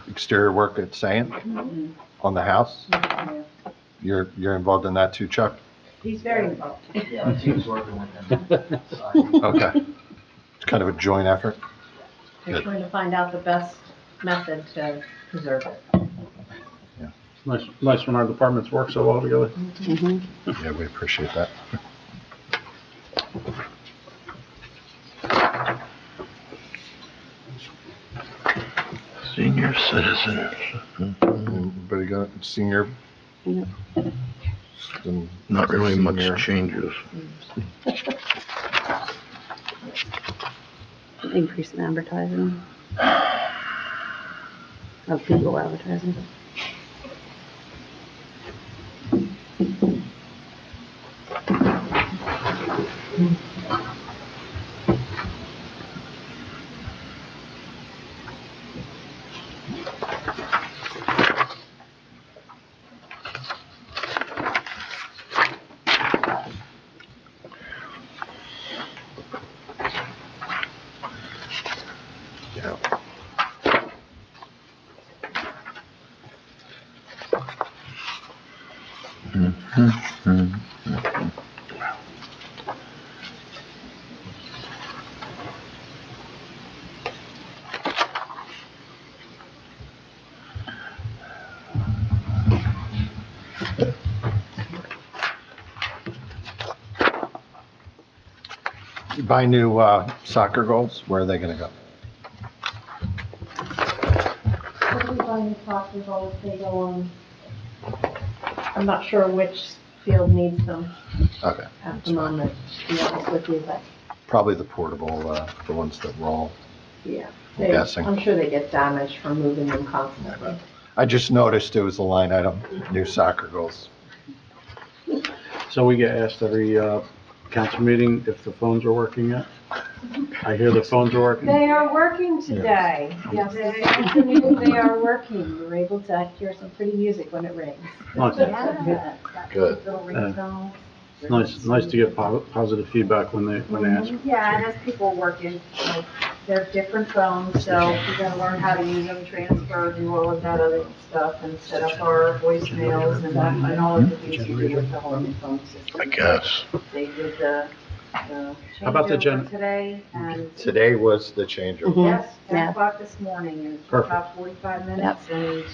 Exterior work at Saying on the house. You're involved in that too, Chuck? He's very involved. Yeah, the team's working with them. Okay. It's kind of a joint effort. We're trying to find out the best method to preserve it. Nice when our departments work so well together. Yeah, we appreciate that. Senior citizens. Anybody got senior? Yep. Not really much Senior. changes. Increase in advertising. Of Google advertising. Yeah. buy new soccer goals, where are they going to go? If we buy new soccer goals, they go on, I'm not sure which field needs them Okay, at the moment, to be honest with you, but probably the portable, the ones that roll. yeah. I'm guessing. I'm sure they get damaged from moving them constantly. I just noticed it was a line item, new soccer goals. So we get asked every, council meeting if the phones are working yet? I hear the phones are working. They are working today. Yes, this afternoon they are working. You were able to hear some pretty music when it rings. Okay. Good. It's nice to get positive feedback when they ask. Yeah, and as people working, like, they're different phones, so we gotta learn how to use them, transfer, do all of that other stuff, and set up our voicemails and all of the things you do with the whole new phone system. I guess. They did the How about the changeover today, and Today was the changeover. yes, 10 Yeah. o'clock this morning, and it's Perfect. about 45 minutes, and,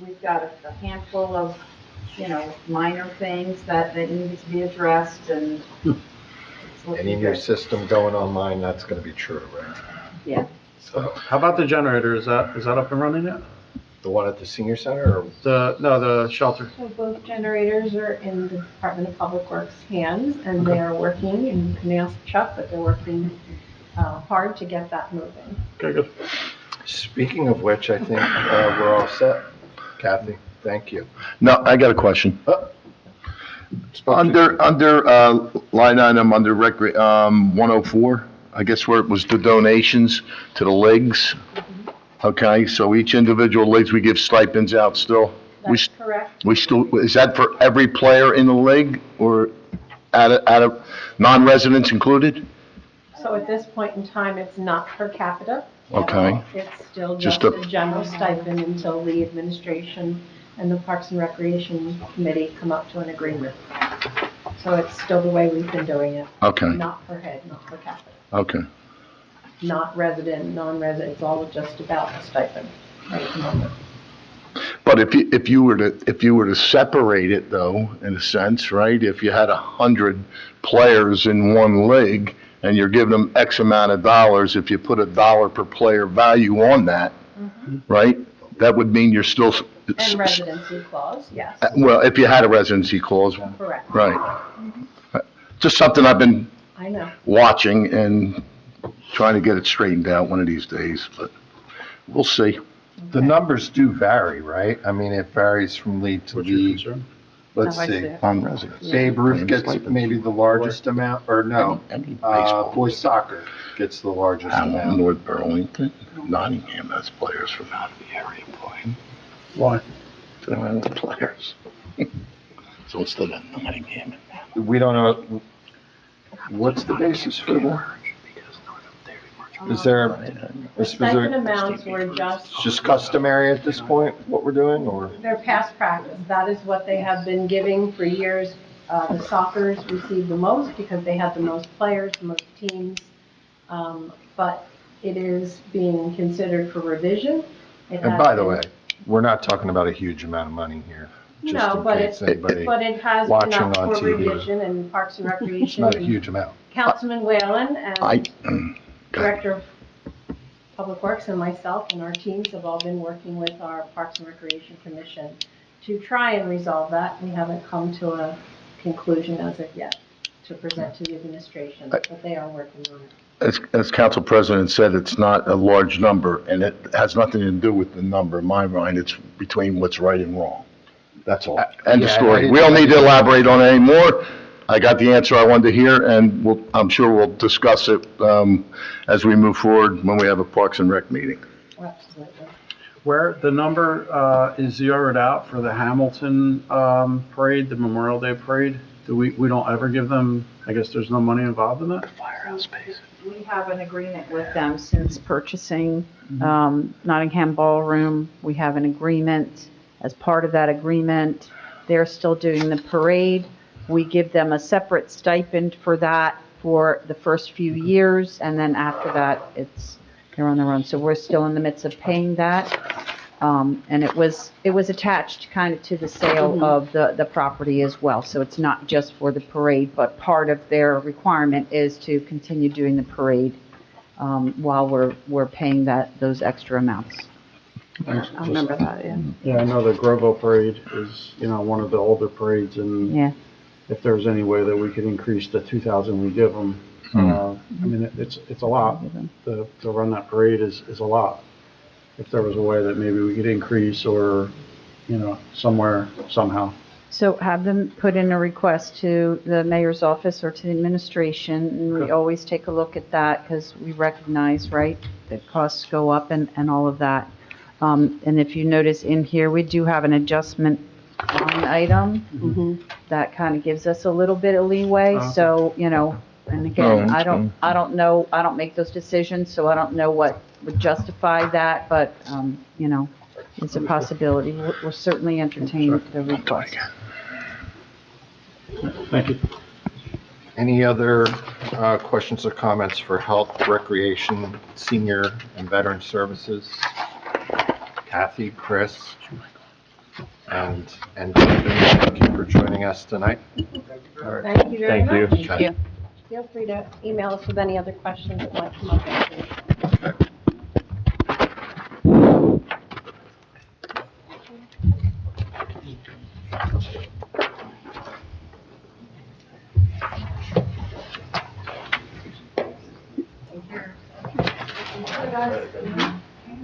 we've got a handful of, minor things that need to be addressed, and it's looking Any new good. system going online, that's going to be true, right? Yeah. So, How about the generator? Is that up and running yet? the one at the senior center, or The shelter. So both generators are in the Department of Public Works' hands, and they are working, and you can ask Chuck, but they're working hard to get that moving. Okay, good. speaking of which, I think we're all set. Kathy, thank you. No, I got a question. Spoke to- Under line item, under 104, I guess where it was the donations to the leagues. Okay, so each individual leagues, we give stipends out still? That's correct. We still, is that for every player in the league or out of non-residents included? So at this point in time, it's not per capita. Okay. It's still Just just a- a general stipend until the administration and the Parks and Recreation Committee come up to an agreement. So it's still the way we've been doing it, Okay, not per head, not per capita, okay. not resident, non-resident, it's all just about the stipend at the moment. But if you were to separate it though, in a sense, right? If you had 100 players in one league and you're giving them X amount of dollars, if you put $1 per player value on that, right? That would mean you're still, And residency clause, yes, well, if you had a residency clause, correct. right? Just something I've been I know. watching and trying to get it straightened out one of these days, but we'll see. The numbers do vary, right? I mean, it varies from league to What's your league. concern? Let's No, I see see. it. Non-residents. Babe Ruth gets maybe the largest amount, or no, Any baseball. boys soccer gets the largest Hamilton, amount. North Burlington, Nottingham has players from out of the area playing. Why? They don't have enough players. So instead of Nottingham and We don't know, what's the basis for that? Is there The a stipend specific, amounts were just customary at this point, what we're doing, or? their past practice. That is what they have been giving for years. The Sockers received the most because they had the most players, the most teams. But it is being considered for revision. It And has by the been- way, we're not talking about a huge amount of money here, just No, in but case it, anybody, but it has been watching up on for TV. revision and Parks and it's Recreation. not a and huge amount. Councilman Whalen I, and Director of Public Works and myself and our teams have all been working with our Parks and Recreation Commission to try and resolve that. We haven't come to a conclusion as of yet to present to the administration, but they are working on it. as Council President said, it's not a large number, and it has nothing to do with the number. In my mind, it's between what's right and wrong. That's all. End of Yeah, story. We don't need to elaborate on it anymore. I got the answer I wanted to hear, and I'm sure we'll discuss it as we move forward when we have a Parks and Rec meeting. Absolutely. Where the number is zeroed out for the Hamilton parade, the Memorial Day parade? We don't ever give them, I guess there's no money involved in that? Firehouse space. We have an agreement with them since purchasing Nottingham Ballroom. We have an agreement. As part of that agreement, they're still doing the parade. We give them a separate stipend for that for the first few years, and then after that, they're on their own. So we're still in the midst of paying that. And it was attached kind of to the sale of the property as well. So it's not just for the parade, but part of their requirement is to continue doing the parade while we're paying those extra amounts. Thanks. I remember that, yeah. Yeah, I know the Grove Parade is, one of the older parades, and Yeah. if there's any way that we could increase the 2,000 we give them, I mean, it's a lot. To run that parade is a lot. If there was a way that maybe we could increase or, somewhere, somehow. So have them put in a request to the mayor's office or to the administration, and we Okay. always take a look at that because we recognize, right, that costs go up and all of that. And if you notice in here, we do have an adjustment line item that kind of gives us a little bit of leeway. Okay. So, and Oh, again, I okay. don't know, I don't make those decisions, so I don't know what would justify that, but, it's a possibility. We'll certainly entertain the request. Thank you. Any other questions or comments for Health, Recreation, Senior, and Veteran Services? Kathy, Chris, and Jonathan, thank you for joining us tonight. Thank you very Thank you. much. Thank you. Feel free to email us with any other questions that might come up.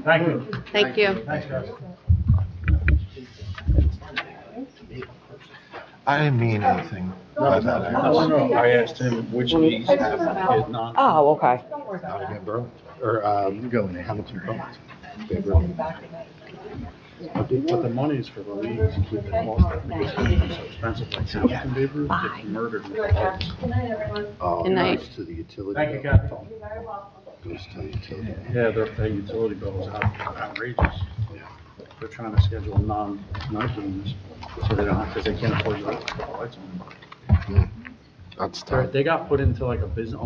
Thank you. Thank you. Thanks, guys. I didn't mean anything by that. No, I asked him which of these have kid non. Oh, okay. Nottingham Borough, or going to Hamilton Borough. But the money is for the leagues, keep the most of it, because it's so expensive, like Hamilton Babe Ruth gets murdered with the hearts. Oh, Good night. goes to the utility. Thank you, bill. Kathy. Goes to the utility. Yeah, their utility bill is outrageous. They're trying to schedule night games, so they don't have, because they can't afford to put the lights on. That's tough. They got put into like a business.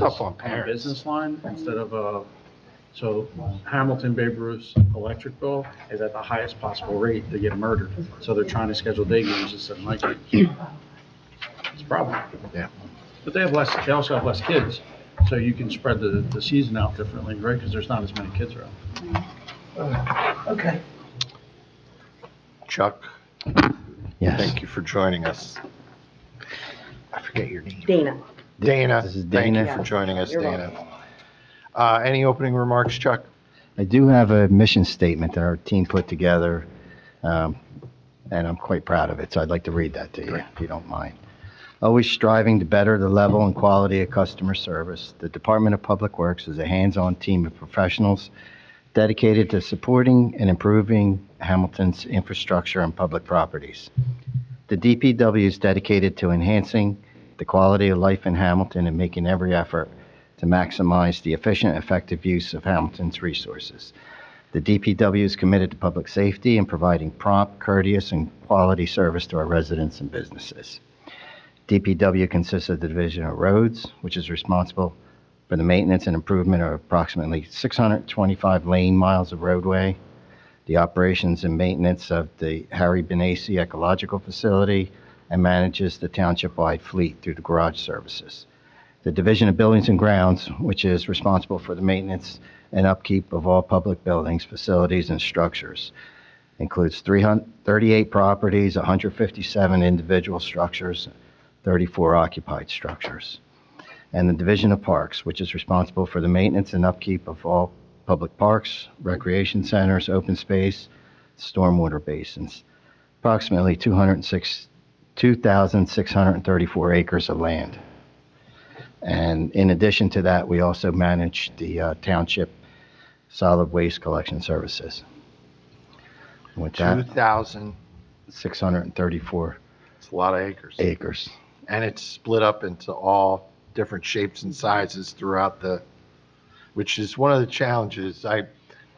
tough on a parents. business line instead of so Hamilton Babe Ruth's electric bill is at the highest possible rate. They get murdered. So they're trying to schedule day games instead of night games. It's a problem. Yeah. But they also have less kids. So you can spread the season out differently, right? Because there's not as many kids around. Okay. Chuck, Yes. thank you for joining us. I forget your name. Dana. Dana, This is thank you Dana. for joining us, You're Dana. Any opening remarks, Chuck? I do have a mission statement that our team put together, and I'm quite proud of it, so I'd like to read that to you, if you don't mind. Always striving to better the level and quality of customer service, the Department of Public Works is a hands-on team of professionals dedicated to supporting and improving Hamilton's infrastructure and public properties. The DPW is dedicated to enhancing the quality of life in Hamilton and making every effort to maximize the efficient, effective use of Hamilton's resources. The DPW is committed to public safety and providing prompt, courteous, and quality service to our residents and businesses. DPW consists of the Division of Roads, which is responsible for the maintenance and improvement of approximately 625 lane miles of roadway, the operations and maintenance of the Harry Benassi Ecological Facility, and manages the township-wide fleet through the garage services. The Division of Buildings and Grounds, which is responsible for the maintenance and upkeep of all public buildings, facilities, and structures, includes 38 properties, 157 individual structures, 34 occupied structures. And the Division of Parks, which is responsible for the maintenance and upkeep of all public parks, recreation centers, open space, stormwater basins, approximately 2,634 acres of land. And in addition to that, we also manage the township solid waste collection services. With that, 2,000, 634 it's a lot of acres. acres. And it's split up into all different shapes and sizes throughout which is one of the challenges. I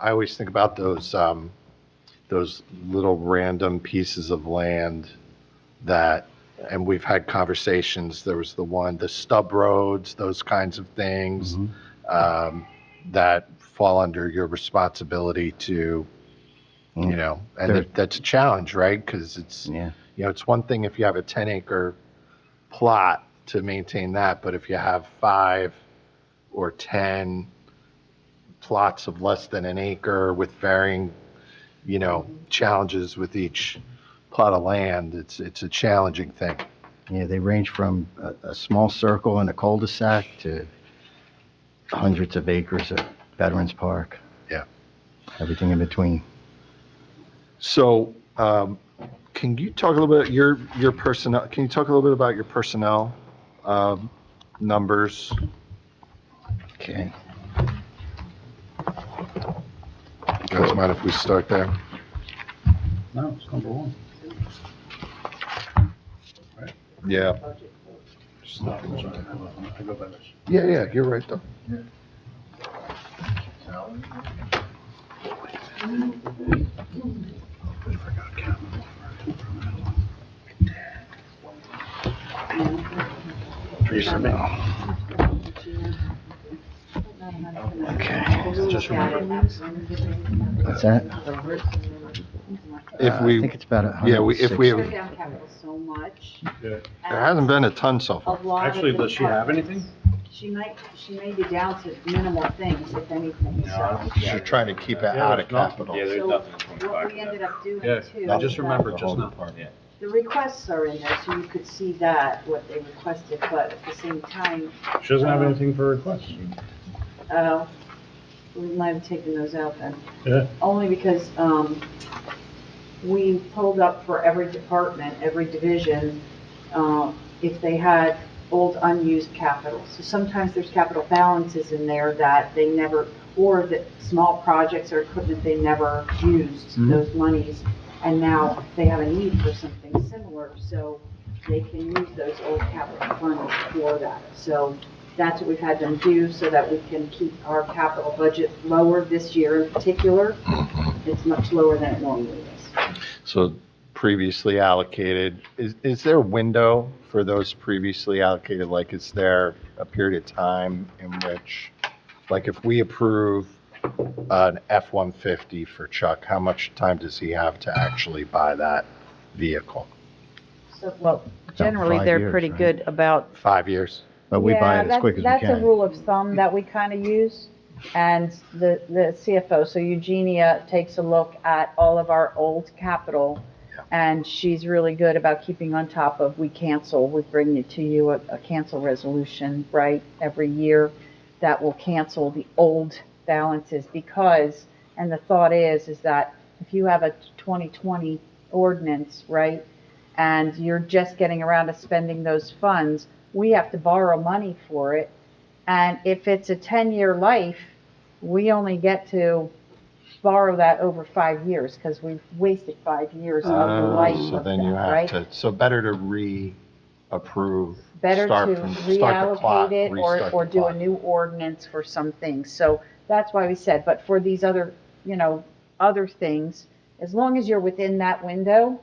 always think about those little random pieces of land and we've had conversations, there was the stub roads, those kinds of things, that fall under your responsibility to you know, and There- that's a challenge, right? Because it's, Yeah. you know, it's one thing if you have a 10-acre plot to maintain that, but if you have 5 or 10 plots of less than an acre with varying, you know, challenges with each plot of land, it's a challenging thing. Yeah, they range from a small circle in a cul-de-sac to hundreds of acres at Veterans Park. Yeah. Everything in between. So, can you talk a little bit, your personnel, can you talk a little bit about your personnel, numbers? Okay. You guys mind if we start there? No, it's number one. Yeah. I go by this. Yeah, you're right though. Okay. Just remember. What's that? If I we, think it's about yeah, if we, Cut there down capital so much. hasn't been a ton so A far. lot of Actually, the does she have anything? She may be down to minimal things, if anything, so. You're trying to keep it out of capital. So what we ended up doing Yeah, too. I just is remembered that just now. The requests are in there, so you could see that, what they requested, but at the same time, She doesn't have anything for requests. we might have taken those out then. Yeah. Only because, we pulled up for every department, every division, if they had old unused capital. So sometimes there's capital balances in there that they never, or the small projects or equipment they never used, those monies. And now they have a need for something similar, so they can use those old capital funds for that. So that's what we've had them do so that we can keep our capital budget lower this year in particular. It's much lower than it normally is. So previously allocated, is there a window for those previously allocated? Like, is there a period of time in which, like, if we approve an F-150 for Chuck, how much time does he have to actually buy that vehicle? So, well, generally, 5 they're years, pretty right? good about. 5 years? But we buy it as quick as we That's a can. rule of thumb that we kind of use. And the CFO, so Eugenia takes a look at all of our old capital. And she's really good about keeping on top of, we bring it to you a cancel resolution, right, every year that will cancel the old balances because, and the thought is that if you have a 2020 ordinance, right, and you're just getting around to spending those funds, we have to borrow money for it. And if it's a 10-year life, we only get to borrow that over 5 years because we've wasted 5 years of the life So of then you that, have right? to, so better to reapprove. Better start to from- start the clock, reallocate it restart or the do a clock. new ordinance for some things. So that's why we said, but for these other, other things, as long as you're within that window,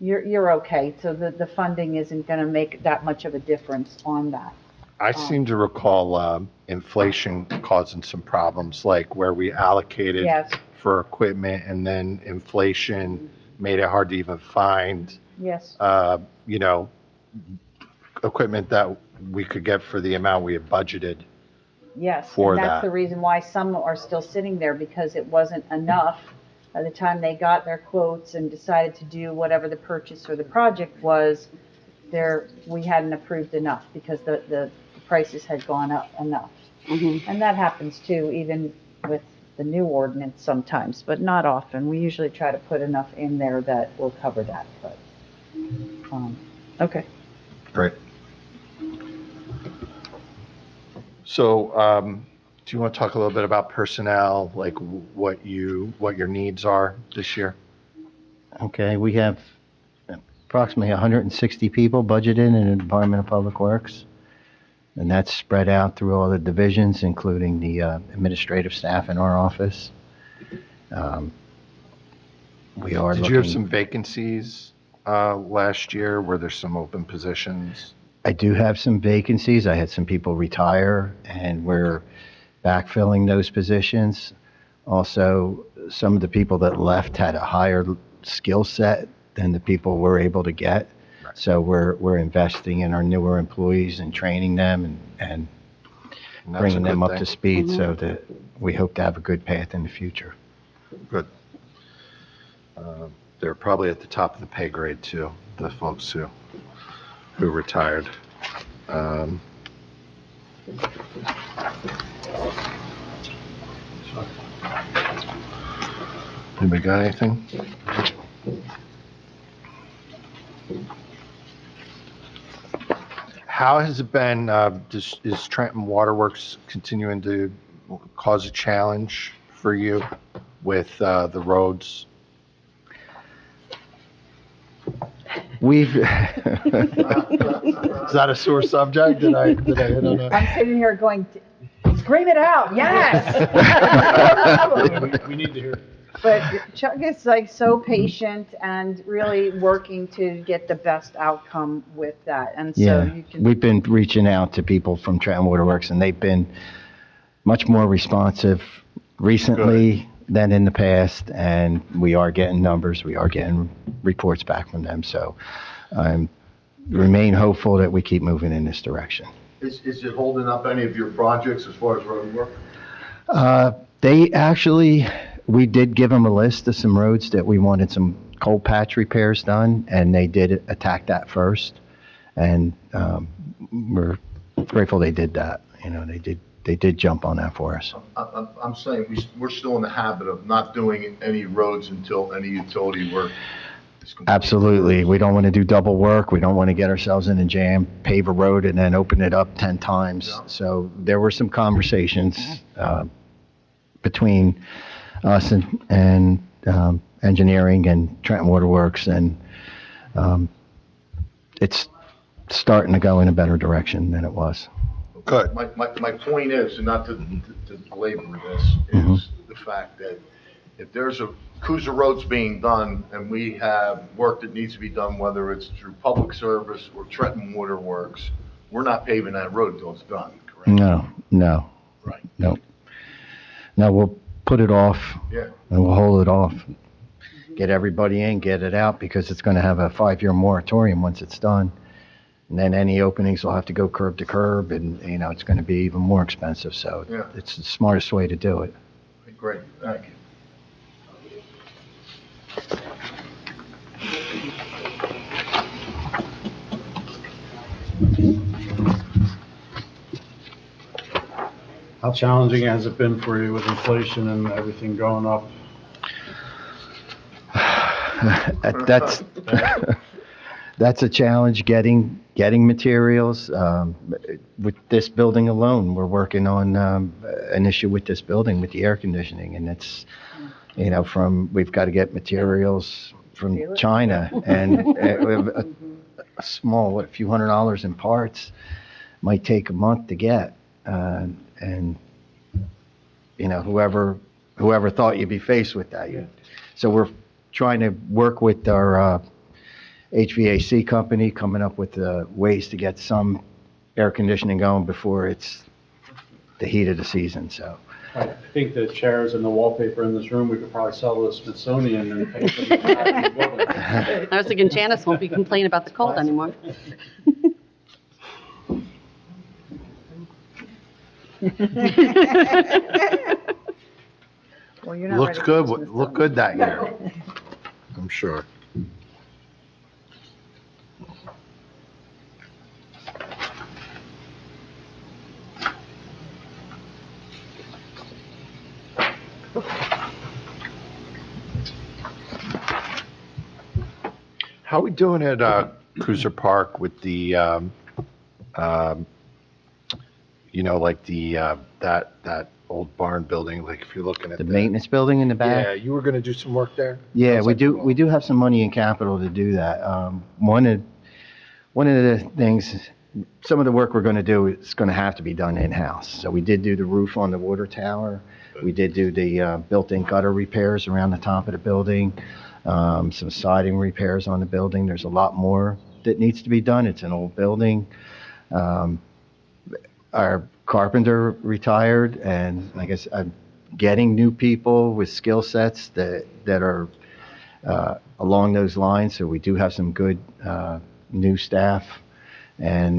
you're okay. So the funding isn't going to make that much of a difference on that. I seem to recall inflation causing some problems, like where we allocated Yes, for equipment and then inflation made it hard to even find, yes. Equipment that we could get for the amount we had budgeted. Yes, for and that. that's the reason why some are still sitting there, because it wasn't enough by the time they got their quotes and decided to do whatever the purchase or the project was. We hadn't approved enough because the prices had gone up enough. And that happens too, even with the new ordinance sometimes, but not often. We usually try to put enough in there that will cover that, but, okay. Great. So, do you want to talk a little bit about personnel, like what your needs are this year? Okay, we have approximately 160 people budgeted in the Department of Public Works. And that's spread out through all the divisions, including the administrative staff in our office. We are Did you have looking- some vacancies last year? Were there some open positions? I do have some vacancies. I had some people retire, and we're backfilling those positions. Also, some of the people that left had a higher skill set than the people we're able to get. So we're investing in our newer employees and training them and And that's a bringing them good up to thing. speed so that we hope to have a good path in the future. Good. They're probably at the top of the pay grade too, the folks who retired. Um, Anybody got anything? How has it been, is Trenton Waterworks continuing to cause a challenge for you with the roads? We've, Is that a sore subject? Did I hit on a? I'm sitting here going, scream it out, yes! We need to hear it. But Chuck is like so patient and really working to get the best outcome with that. And so yeah, you can, we've been reaching out to people from Trenton Waterworks, and they've been much more responsive recently than in the past, and we are getting numbers, we are getting reports back from them. So I remain hopeful that we keep moving in this direction. Is it holding up any of your projects as far as road work? They actually, we did give them a list of some roads that we wanted some cold patch repairs done, and they did attack that first. And we're grateful they did that. You know, they did jump on that for us. I'm saying we're still in the habit of not doing any roads until any utility work is complete. Absolutely. We don't want to do double work. We don't want to get ourselves in a jam, pave a road, and then open it up 10 times. Yeah. So there were some conversations between us and engineering and Trenton Waterworks, and it's starting to go in a better direction than it was. Good. My point is, and not to belabor this, Mhm. is the fact that if there's a Cruiser Road's being done and we have work that needs to be done, whether it's through public service or Trenton Waterworks, we're not paving that road until it's done, correct? No. Right. No, we'll put it off. Yeah. And we'll hold it off. Get everybody in, get it out, because it's going to have a 5-year moratorium once it's done. And then any openings will have to go curb to curb, and, you know, it's going to be even more expensive. So Yeah. it's the smartest way to do it. Great, thank you. How challenging has it been for you with inflation and everything going up? That's that's a challenge, getting materials. With this building alone, we're working on an issue with this building with the air conditioning, and it's, you know, we've got to get materials from China, and a small, a few $100s in parts might take a month to get, and you know, whoever thought you'd be faced with that. So we're trying to work with our HVAC company, coming up with ways to get some air conditioning going before it's the heat of the season. So I think the chairs and the wallpaper in this room, we could probably sell to the Smithsonian and pay for the building. I was thinking Janice won't be complaining about the cold anymore. well, you're not Looked ready good, for Christmas, looked though. good that year, I'm sure. How are we doing at Cruiser Park with the, you know, like that old barn building, like if you're looking at the maintenance building in the back. Yeah, you were gonna do some work there? Yeah, How's we that do. going? We do have some money in capital to do that. One of the things, some of the work we're going to do is going to have to be done in-house. So we did do the roof on the water tower. We did do the built-in gutter repairs around the top of the building. Some siding repairs on the building. There's a lot more that needs to be done. It's an old building. Our carpenter retired, and I guess getting new people with skill sets that are along those lines. So we do have some good new staff. And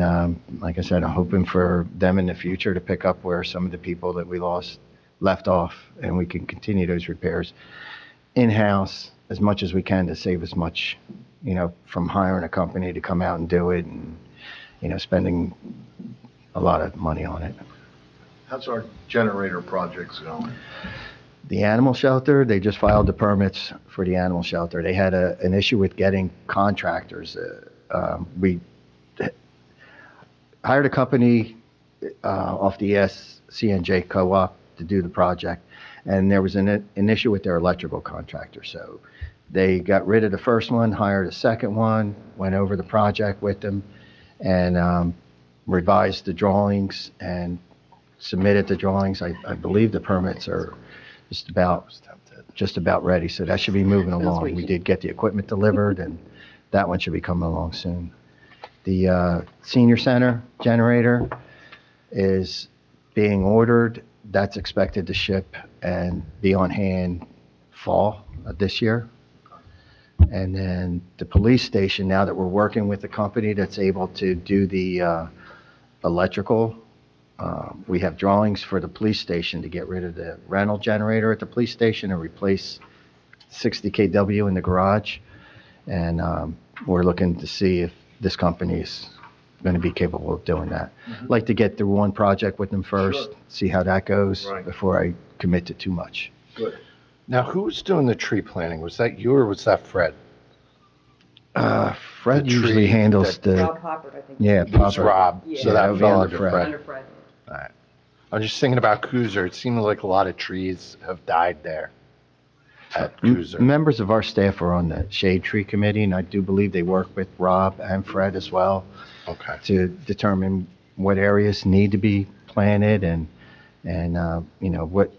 like I said, I'm hoping for them in the future to pick up where some of the people that we lost left off, and we can continue those repairs in-house as much as we can to save as much, from hiring a company to come out and do it and, spending a lot of money on it. How's our generator projects going? The animal shelter, they just filed the permits for the animal shelter. They had an issue with getting contractors. We hired a company off the CNJ co-op to do the project, and there was an issue with their electrical contractor. So they got rid of the first one, hired a second one, went over the project with them, and revised the drawings and submitted the drawings. I believe the permits are just about ready, so that should be moving along. We did get the equipment delivered, and that one should be coming along soon. The senior center generator is being ordered. That's expected to ship and be on hand fall of this year. And then the police station, now that we're working with a company that's able to do the electrical, we have drawings for the police station to get rid of the rental generator at the police station and replace 60 kW in the garage. And we're looking to see if this company is going to be capable of doing that. I'd like to get through one project with them first, see how that goes before I commit to too much. Good. Now, who's doing the tree planting? Was that you or was that Fred? Fred The usually tree handles that- the, Rob Hopper, I think. yeah, It was Popper. Rob, Yeah. so that that would be fell under under Fred. Under Fred. Fred. Alright. I'm just thinking about Coozer. It seemed like a lot of trees have died there at Coozer. Members of our staff are on the shade tree committee, and I do believe they work with Rob and Fred as well Okay. to determine what areas need to be planted and what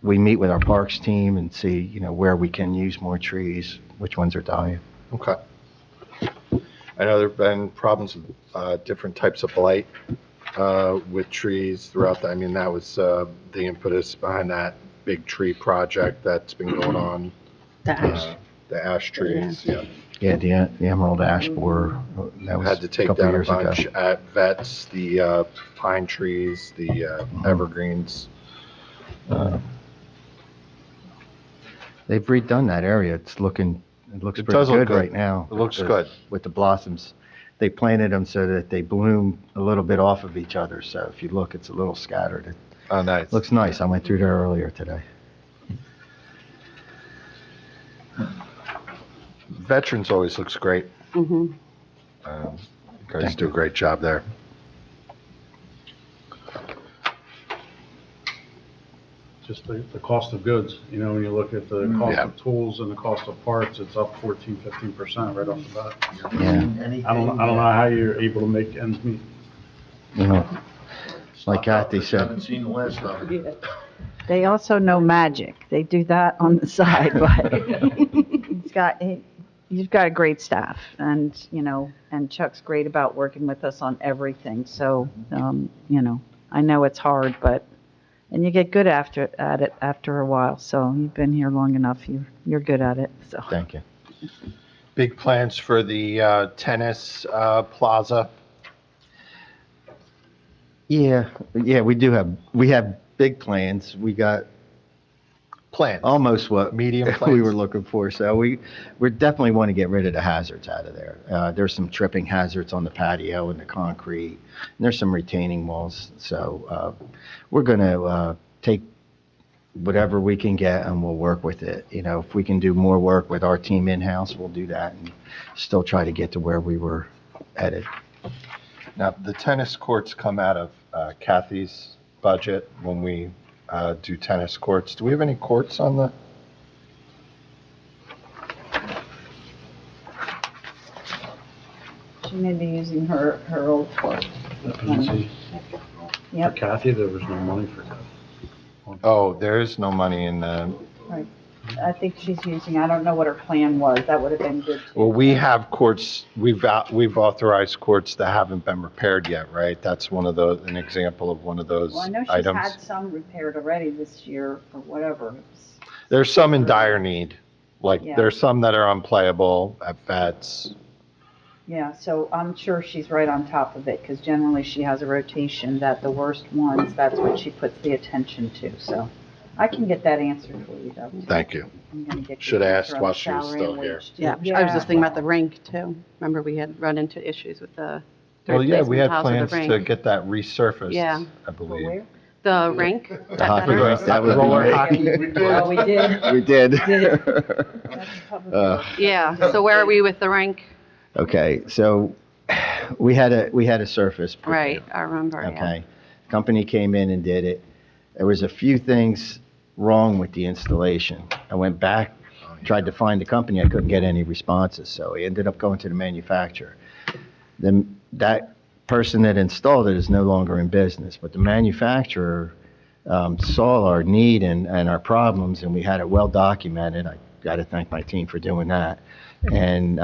we meet with our parks team and see, where we can use more trees, which ones are dying. Okay. I know there've been problems with different types of blight with trees throughout I mean, that was the impetus behind that big tree project that's been going on. The ash trees, yeah. Yeah, the emerald ash borer, that was Had to a take couple down a years ago. bunch at vets, the pine trees, the evergreens. They've redone that area. It looks It pretty does look good good. right now. It looks with good. With the blossoms. They planted them so that they bloom a little bit off of each other. So if you look, it's a little scattered. It Oh, nice. looks nice. I went through there earlier today. Veterans always looks great. Mhm. You guys Thank do a you. great job there. Just the cost of goods, when you look at the cost Yeah. of tools and the cost of parts, it's up 14-15% right off the bat. Yeah. I don't know how you're able to make ends meet. Like Kathy Haven't said, seen the last of it. They also know magic. They do that on the side, but you've got a great staff, and and Chuck's great about working with us on everything. So I know it's hard, and you get good at it after a while. So you've been here long enough. You're good at it. So thank you. Big plans for the tennis plaza. Yeah, we have big plans. We got Plans. almost what Medium we plans. were looking for. So we definitely want to get rid of the hazards out of there. There's some tripping hazards on the patio and the concrete. And there's some retaining walls. So we're going to take whatever we can get and we'll work with it. If we can do more work with our team in-house, we'll do that and still try to get to where we were headed. Now, the tennis courts come out of Kathy's budget when we do tennis courts. Do we have any courts on the? she may be using her old clothes. For Yep. Kathy, there was no money for that. Oh, there is no money in the. Right. I think she's using, I don't know what her plan was. That would have been good. too. Well, we have courts, we've authorized courts that haven't been repaired yet, right? That's one of those, an example of one of those Well, I know she's items. had some repaired already this year or whatever. There's some in dire need, like, Yeah. there's some that are unplayable at vets. Yeah, so I'm sure she's right on top of it, because generally she has a rotation that the worst ones, that's what she puts the attention to, so. I can get that answered for you, though. too. Thank you. I'm gonna get the Should have answer asked on while the she was salary still and here. wage, too. Yeah, I was just thinking about the rink too. Remember we had run into issues with the Well, yeah, we had tiles of the plans to rink. get that resurfaced, Yeah. I believe. Where? The rink. The hockey rink, that would Roller be hockey. great. Oh, we did? We did. That's public works. Yeah, so where are we with the rink? Okay, so we had a surface. put Right, there, I remember, yeah. Okay, company came in and did it. There was a few things wrong with the installation. I went back, tried to find the company, I couldn't get any responses, so I ended up going to the manufacturer. Then that person that installed it is no longer in business, but the manufacturer saw our need and our problems, and we had it well documented. I got to thank my team for doing that. And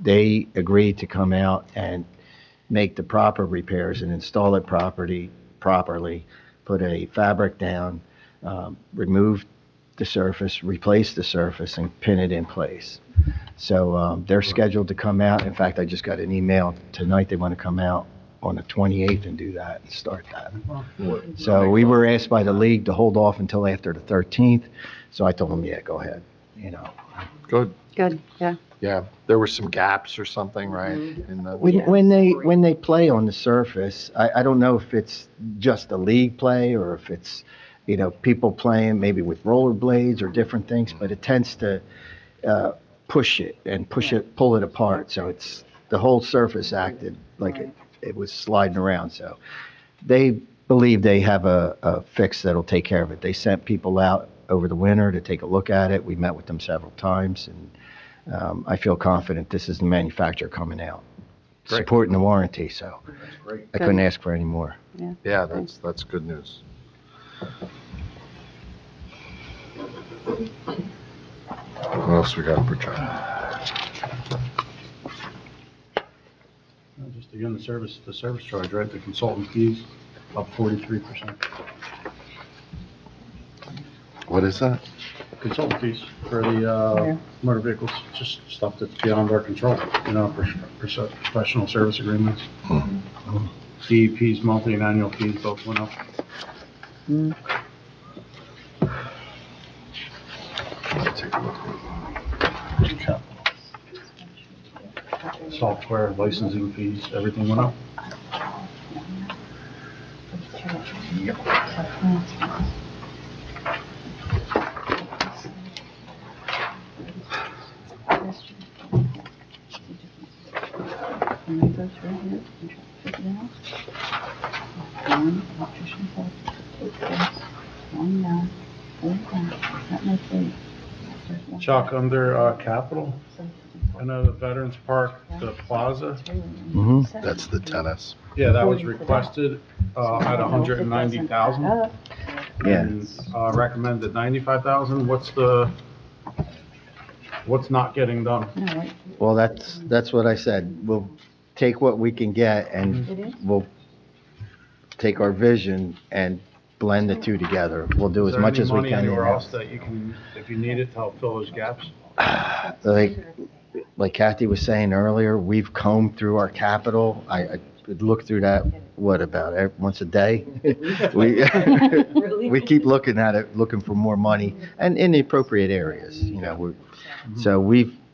they agreed to come out and make the proper repairs and install it properly, put a fabric down, remove the surface, replace the surface, and pin it in place. So they're scheduled to come out. In fact, I just got an email tonight. They want to come out on the 28th and do that and start that. So we were asked by the league to hold off until after the 13th. So I told them, yeah, go ahead, you know. Good. Good, yeah. Yeah, there were some gaps or something, right? In the, When they play on the surface, I don't know if it's just a league play or if it's, you know, people playing maybe with rollerblades or different things, but it tends to push it and pull it apart. So it's, the whole surface acted like it was sliding around. So they believe they have a fix that'll take care of it. They sent people out over the winter to take a look at it. We met with them several times, and I feel confident this is the manufacturer coming out, Great. supporting the warranty, so great. I couldn't ask for any more. Yeah, that's good news. What else we got for John? Just again, the service charge, right, the consultant fees up 43%. What is that? Consultant fees for the motor vehicles, just stuff that's beyond our control, you know, professional service agreements. DEP's monthly and annual fees both went up. Let's take a look. Software, licensing fees, everything went up. Chuck, under capital, I know the Veterans Park, the plaza, That's the tennis. yeah, that was requested at 190,000. Yeah. And recommended 95,000. What's not getting done? Well, that's what I said. We'll take what we can get and we'll take our vision and blend the two together. We'll do as much as we Is there any money can. anywhere else that you can, if you need it, to help fill those gaps? Like Kathy was saying earlier, we've combed through our capital. I look through that, once a day? We keep looking at it, looking for more money and in the appropriate areas, you know. So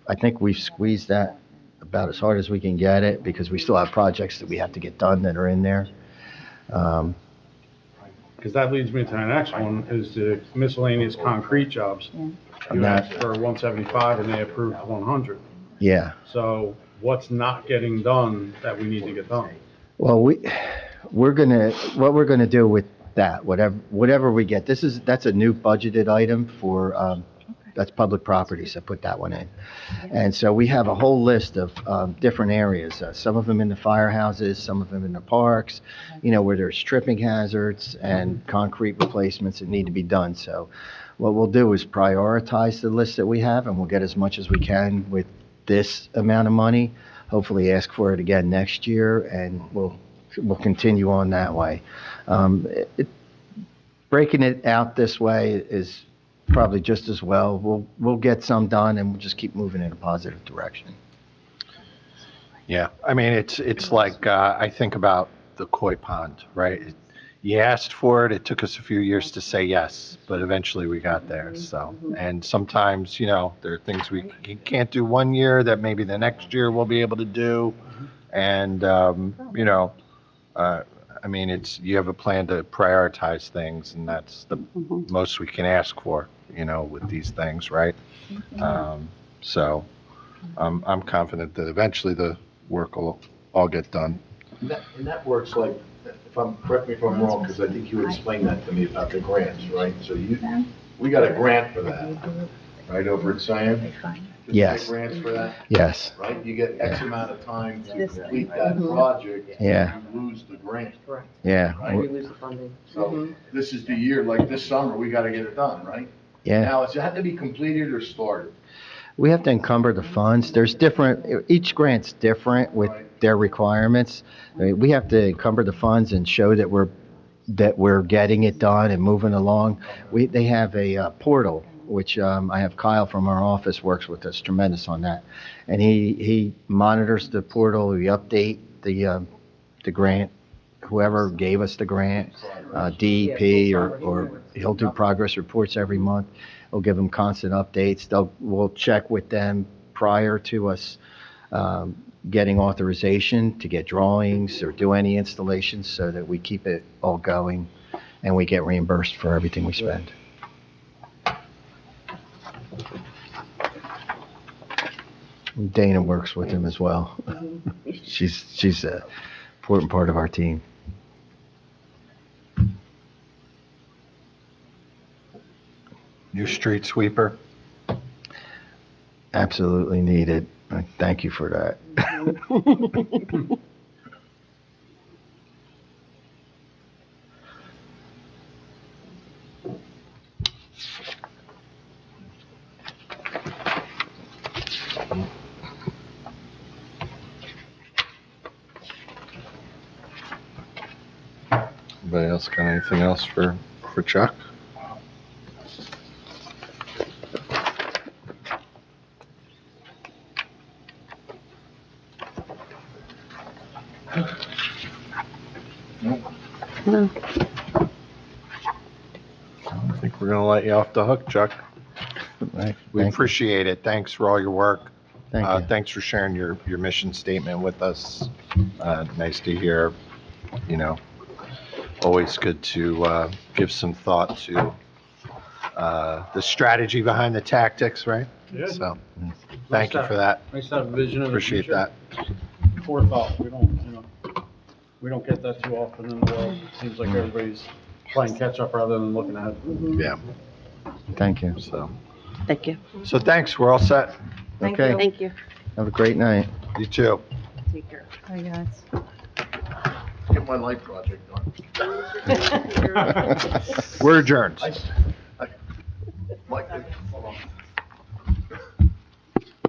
I think we've squeezed that about as hard as we can get it because we still have projects that we have to get done that are in there. Because that leads me to the next one, is the miscellaneous concrete jobs. You asked for 175 and they approved 100. Yeah. So what's not getting done that we need to get done? Well, what we're gonna do with that, whatever we get, that's a new budgeted item for That's public property, so put that one in. And so we have a whole list of different areas, some of them in the firehouses, some of them in the parks, where there's tripping hazards and concrete replacements that need to be done. So what we'll do is prioritize the list that we have, and we'll get as much as we can with this amount of money, hopefully ask for it again next year, and we'll continue on that way. Breaking it out this way is probably just as well. We'll get some done, and we'll just keep moving in a positive direction. Yeah, I mean, it's like, I think about the koi pond, right? You asked for it, it took us a few years to say yes, but eventually we got there, so. And sometimes, there are things we can't do one year that maybe the next year we'll be able to do. And, I mean, you have a plan to prioritize things, and that's the most we can ask for, with these things, right? So I'm confident that eventually the work will all get done. And that works like, correct me if I'm wrong, because I think you explained that to me about the grants, right? So we got a grant for that, right, over at Cyan? Yes. Grants for that? Yes. Right? You get X amount of time to complete that project. Yeah. You lose the grant. Yeah. Right? lose the funding. So this is the year, like this summer, we got to get it done, right? Yeah. Now, does it have to be completed or started? We have to encumber the funds. There's each grant's different with their requirements. I mean, we have to encumber the funds and show that we're getting it done and moving along. They have a portal, which I have Kyle from our office works with us tremendous on that. And he monitors the portal, we update the grant, whoever gave us the grant, DEP, or he'll do progress reports every month. We'll give them constant updates. We'll check with them prior to us getting authorization to get drawings or do any installations so that we keep it all going and we get reimbursed for everything we spend. Dana works with him as well. She's an important part of our team. New street sweeper. Absolutely needed. Thank you for that. Anybody else got anything else for Chuck? No. I think we're gonna let you off the hook, Chuck. Right. We Thank you. appreciate it. Thanks for all your work. Thank you. Thanks for sharing your mission statement with us. Nice to hear, always good to give some thought to the strategy behind the tactics, right? Yeah. So, thank you for that. Nice to have a vision of the Appreciate future. that. Forethought, we don't get that too often in the world. It seems like everybody's playing catch up rather than looking ahead. Yeah, Thank you. Thank you. so thanks, we're all set. Okay. Thank you. Have a great night. You too. Take care. Hi, guys. Get my life project done. We're adjourned.